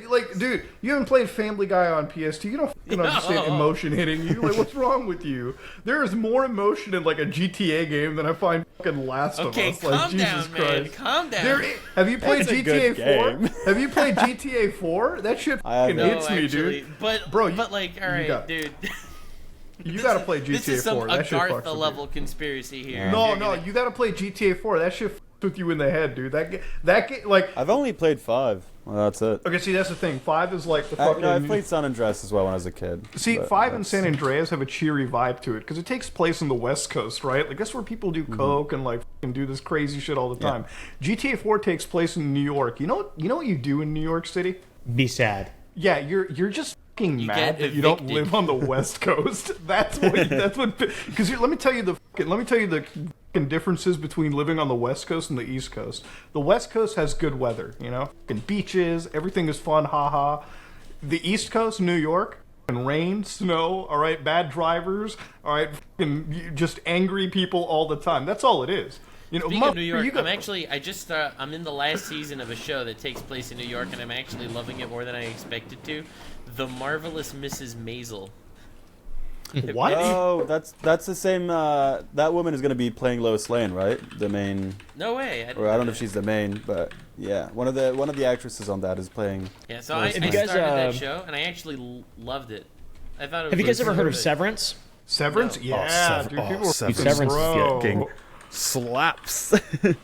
S1: Yeah, like, dude, you haven't played Family Guy on PS2. You don't fucking understand emotion hitting you. Like, what's wrong with you? There is more emotion in, like, a GTA game than I find fucking Last of
S3: Okay,
S1: Us. Like,
S3: calm
S1: Jesus
S3: down,
S1: Christ.
S3: man. Calm down.
S1: Have you played
S2: It's a
S1: GTA
S2: good
S1: 4?
S2: game.
S1: Have you played GTA 4? That shit
S2: I
S1: fucking
S2: haven't.
S1: hits
S3: No,
S1: me,
S3: actually,
S1: dude.
S3: But,
S1: Bro,
S3: like, all right, dude.
S1: You gotta play GTA 4.
S3: This is some
S1: That shit fucks with
S3: Agartha
S1: you.
S3: level conspiracy here.
S1: No,
S3: You're
S1: no,
S3: gonna-
S1: you gotta play GTA 4. That shit fucks with you in the head, dude. Like,
S2: I've only played 5. Well, that's it.
S1: okay, see, that's the thing. 5 is like the fucking...
S2: No, I played San Andreas as well when I was a kid.
S1: See,
S2: but
S1: 5 and
S2: that's-
S1: San Andreas have a cheery vibe to it because it takes place on the West Coast, right? Like that's where people do coke and like fucking do this crazy shit all the time. GTA 4 takes place in New York. You know what you do in New York City?
S4: Be sad.
S1: Yeah, you're just fucking
S3: You
S1: mad
S3: get
S1: that you don't
S3: evicted.
S1: live on the West Coast. That's what because let me tell you the fucking differences between living on the West Coast and the East Coast. The West Coast has good weather, you know, fucking beaches, everything is fun, haha. The East Coast, New York, fucking rain, snow, all right, bad drivers, all right, fucking just angry people all the time. That's all it is. You know,
S3: Speaking of New York,
S1: you go-
S3: I'm in the last season of a show that takes place in New York, and I'm actually loving it more than I expected to. The Marvelous Mrs. Maisel.
S1: What?
S2: Oh, that's the same. That woman is going to be playing Lois Lane, right? The main,
S3: No way.
S2: or I don't know if she's the main, but yeah, one of the actresses on that is playing.
S3: Yeah, so I
S4: Have you guys,
S3: started that show, and I actually loved it. I thought it was
S4: Have you guys ever heard of
S3: good.
S4: Severance?
S1: Severance?
S3: No.
S1: Yeah, dude, people were
S2: Severance
S1: fucking
S4: is
S1: bro.
S2: Slaps.
S1: Bro,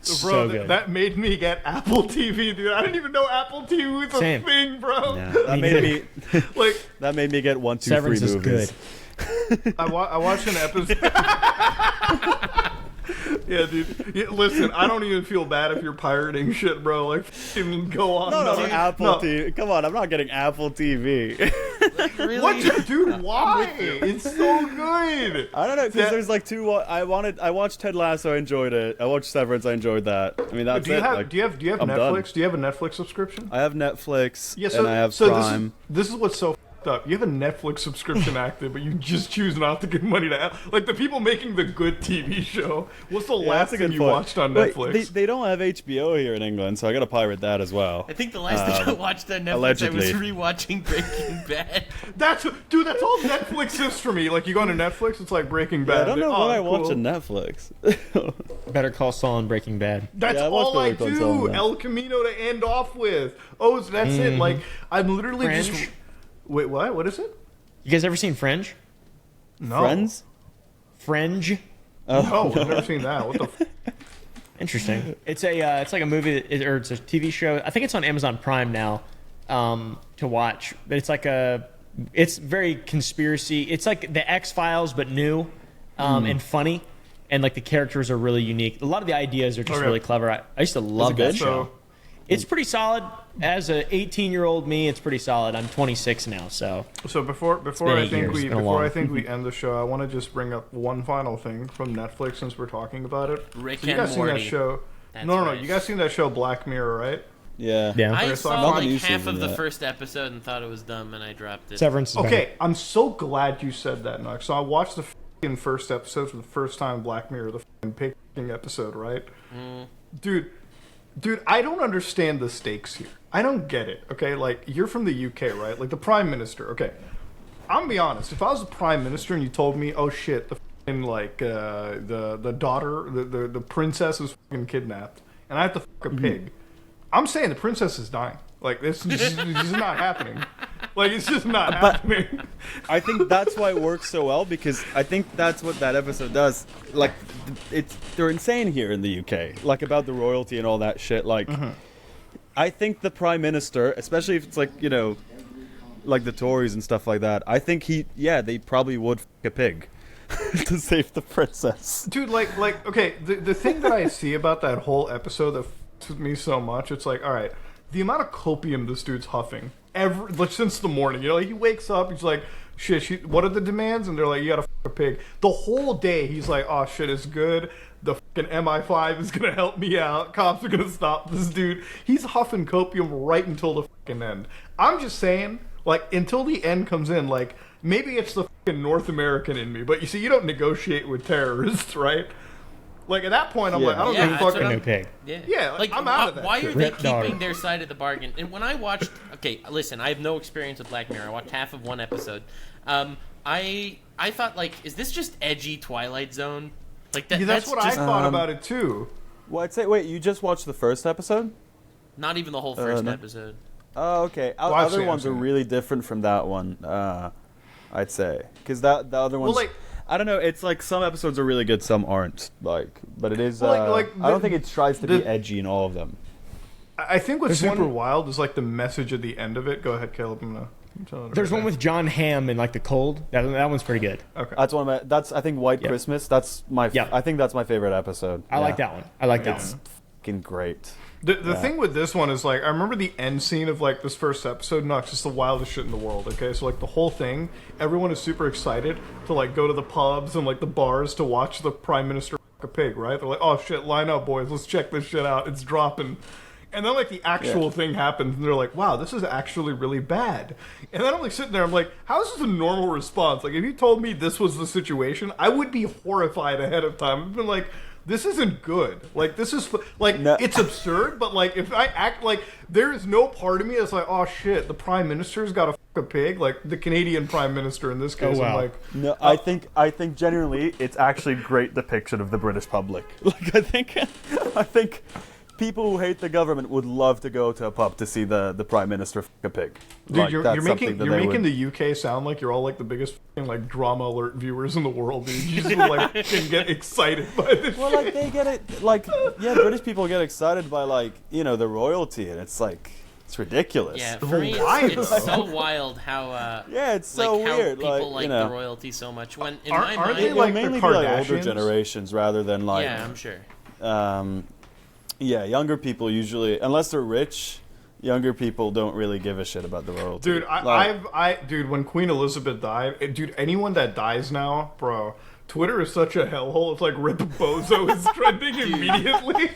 S4: So good.
S1: that made me get Apple TV, dude. I didn't even know Apple TV was a
S4: Same.
S1: thing, bro.
S2: Yeah, that made me.
S1: Like,
S2: That made me get 1, 2, 3
S4: Severance is
S2: movies.
S4: good.
S1: I watched an episode. Yeah, dude. Yeah, listen, I don't even feel bad if you're pirating shit, bro. Like, fucking go on.
S2: No,
S1: No,
S2: Apple
S1: no.
S2: TV. Come on, I'm not getting Apple TV.
S3: Really?
S1: What, dude? Why? It's so good.
S2: I don't know, because
S1: That-
S2: there's like 2. I watched Ted Lasso, I enjoyed it. I watched Severance, I enjoyed that. I mean, that's
S1: Do you
S2: it.
S1: have
S2: like,
S1: do you have
S2: I'm
S1: Netflix?
S2: done.
S1: Do you have a Netflix subscription?
S2: I have Netflix,
S1: Yeah,
S2: and I have
S1: so
S2: Prime.
S1: This is what's so f***ed up. You have a Netflix subscription active, but you just choose not to give money to like the people making the good TV show. What's the
S2: Yeah,
S1: last
S2: that's a
S1: thing
S2: good
S1: you
S2: point.
S1: watched on
S2: Wait,
S1: Netflix?
S2: They don't have HBO here in England, so I gotta pirate that as well.
S3: I think the last thing I watched on Netflix,
S2: allegedly.
S3: I was rewatching Breaking Bad.
S1: That's all Netflix is for me. Like you go on to Netflix, it's like Breaking Bad.
S2: Yeah, I don't know
S1: Oh,
S2: what I watch
S1: cool.
S2: on Netflix.
S4: Better Call Saul and Breaking Bad.
S1: That's
S2: Yeah, I watched
S1: all I
S2: Better Call Saul,
S1: do.
S2: yeah.
S1: El Camino to end off with. Oh, so that's it. Like I'm literally just.
S4: Fringe?
S1: Wait, what? What is it?
S4: You guys ever seen Fringe?
S1: No.
S2: Friends?
S4: Fringe?
S1: Oh, I've never seen that. What the?
S4: Interesting. It's like a movie or it's a TV show. I think it's on Amazon Prime now to watch. But it's very conspiracy. It's like the X-Files but new and funny, and like the characters are really unique. A lot of the ideas are just
S1: Okay.
S4: really clever. I used to love
S2: good?
S4: that show.
S1: So,
S4: It's pretty solid. As a 18-year-old me, it's pretty solid. I'm 26 now, so
S1: before
S4: been
S1: I
S4: 8
S1: think
S4: years.
S1: we
S4: It's been a
S1: before I
S4: long-
S1: think we end the show, I want to just bring up one final thing from Netflix since we're talking about it.
S3: Rick
S1: So you
S3: and
S1: guys seen that
S3: Morty.
S1: show?
S3: That's
S1: No.
S3: right.
S1: You guys seen that show Black Mirror, right?
S2: Yeah.
S4: Yeah.
S3: I
S1: Okay, so
S3: saw
S1: I'm
S2: not
S3: like
S2: the new
S3: half
S2: season
S3: of the
S2: yet.
S3: first episode and thought it was dumb, and I dropped it.
S4: Severance is better.
S1: Okay, I'm so glad you said that, Nux. So I watched the fucking first episode for the first time in Black Mirror, the fucking picking episode, right? Dude, I don't understand the stakes here. I don't get it, okay? Like, you're from the UK, right? Like, the Prime Minister, okay. I'm gonna be honest. If I was the Prime Minister and you told me, oh shit, the fucking, like, the daughter, the princess is fucking kidnapped, and I have to fuck a pig, I'm saying the princess is dying. Like, this is just not happening. Like, it's just not happening.
S2: I think that's why it works so well, because I think that's what that episode does. Like, they're insane here in the UK, like about the royalty and all that shit. Like, I think the Prime Minister, especially if it's like, you know, like the Tories and stuff like that, I think they probably would f*** a pig to save the princess.
S1: Dude, like, okay, the thing that I see about that whole episode that f***s with me so much, it's like, all right, the amount of copium this dude's huffing since the morning, you know, like, he wakes up, he's like, shit, what are the demands? And they're like, you gotta f*** a pig. The whole day, he's like, oh shit, it's good. The fucking MI5 is gonna help me out. Cops are gonna stop this dude. He's huffing copium right until the fucking end. I'm just saying, like, until the end comes in, like, maybe it's the fucking North American in me, but you see, you don't negotiate with terrorists, right? Like, at that point, I'm like, I don't give a
S3: that's
S1: fuck.
S3: what
S4: No
S3: I'm-
S4: pig.
S1: Yeah, like, I'm out of that
S3: Why
S1: shit.
S3: are they
S4: Rip dog.
S3: keeping their side of the bargain? And when I watched, okay, listen, I have no experience with Black Mirror. I watched half of one episode. I thought, like, is this just edgy Twilight Zone? Like that.
S1: Yeah, that's what
S3: just
S1: I thought about it too.
S2: Well, I'd say, wait, you just watched the first episode?
S3: not even the whole first
S2: no.
S3: episode.
S2: Oh, okay.
S1: I've
S2: Other
S1: seen it,
S2: ones
S1: I've
S2: are
S1: seen it.
S2: really different from that one, I'd say. Because the other ones...
S1: like-
S2: I don't know, it's like some episodes are really good, some aren't. Like, but it is...
S1: Like
S2: I don't think it tries to be
S1: the-
S2: edgy in all of them.
S1: I think what's
S4: There's
S1: super
S4: one-
S1: wild is, like, the message at the end of it. Go ahead, Caleb. I'm telling it
S4: There's
S1: right
S4: one
S1: now.
S4: with John Hamm and like the cold. That one's pretty good.
S1: Okay.
S2: That's one of my... That's, I think, White
S4: Yeah.
S2: Christmas. That's my...
S4: Yeah.
S2: I think that's my favorite episode.
S4: I like that one. I like that
S2: It's
S4: one.
S2: fucking great.
S1: The thing with this one is, like, I remember the end scene of, like, this first episode. No, it's just the wildest shit in the world, okay? So, like, the whole thing, everyone is super excited to, like, go to the pubs and, like, the bars to watch the Prime Minister f*** a pig, right? They're like, oh, shit, line up, boys. Let's check this shit out. It's dropping. And then, like, the actual thing happens, and they're like, wow, this is actually really bad. And then I'm, like, sitting there, I'm like, how is this a normal response? Like, if you told me this was the situation, I would be horrified ahead of time. I've been like... This isn't good. Like, this is, like,
S2: No.
S1: it's absurd, but, like, if I act like, there is no part of me that's like, oh, shit, the Prime Minister's got to f*** a pig. Like, the Canadian Prime Minister in this case.
S4: wow.
S1: I'm like,
S2: No, I think genuinely it's actually a great depiction of the British public. Like, I think people who hate the government would love to go to a pub to see the Prime Minister f*** a pig.
S1: dude,
S2: Like,
S1: you're
S2: that's
S1: making,
S2: something that
S1: you're
S2: they
S1: making
S2: would-
S1: the UK sound like you're all, like, the biggest, f***ing, like, drama alert viewers in the world, dude. You just, like, can get excited by this
S2: Well,
S1: shit.
S2: like, they get it, like, yeah, British people get excited by, like, you know, the royalty, and it's, like, it's ridiculous.
S3: Yeah, for me,
S1: Why,
S3: it's
S1: though?
S3: so wild how
S2: Yeah, it's so
S3: like how
S2: weird.
S3: people
S2: Like,
S3: like
S2: you know,
S3: the royalty so much. When in
S1: Aren't-
S3: my
S1: aren't
S3: mind,
S1: they, like, the
S2: mainly be, like, older
S1: Kardashians?
S2: generations rather than, like,
S3: yeah, I'm sure.
S2: Yeah, younger people usually, unless they're rich, younger people don't really give a shit about the royalty.
S1: Dude,
S2: Like,
S1: dude, when Queen Elizabeth died, dude, anyone that dies now, bro, Twitter is such a hellhole. It's like Rip Bozo is trending immediately.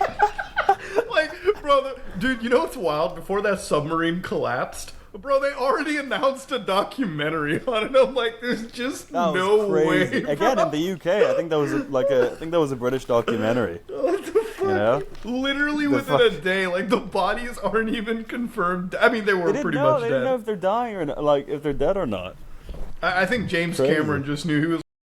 S1: Like, bro, dude, you know what's wild? Before that submarine collapsed, bro, they already announced a documentary on it. I'm like, there's just
S2: that was
S1: no
S2: crazy.
S1: way.
S2: Again,
S1: bro.
S2: in the UK, I think that was I think that was a British documentary.
S1: What the fuck?
S2: You know?
S1: Literally within
S2: fuck?
S1: a day, like the bodies aren't even confirmed. I mean, they were pretty much
S2: They
S1: dead.
S2: didn't know if they're dying or not, like if they're dead or not.
S1: I think James
S2: Crazy.
S1: Cameron just knew he was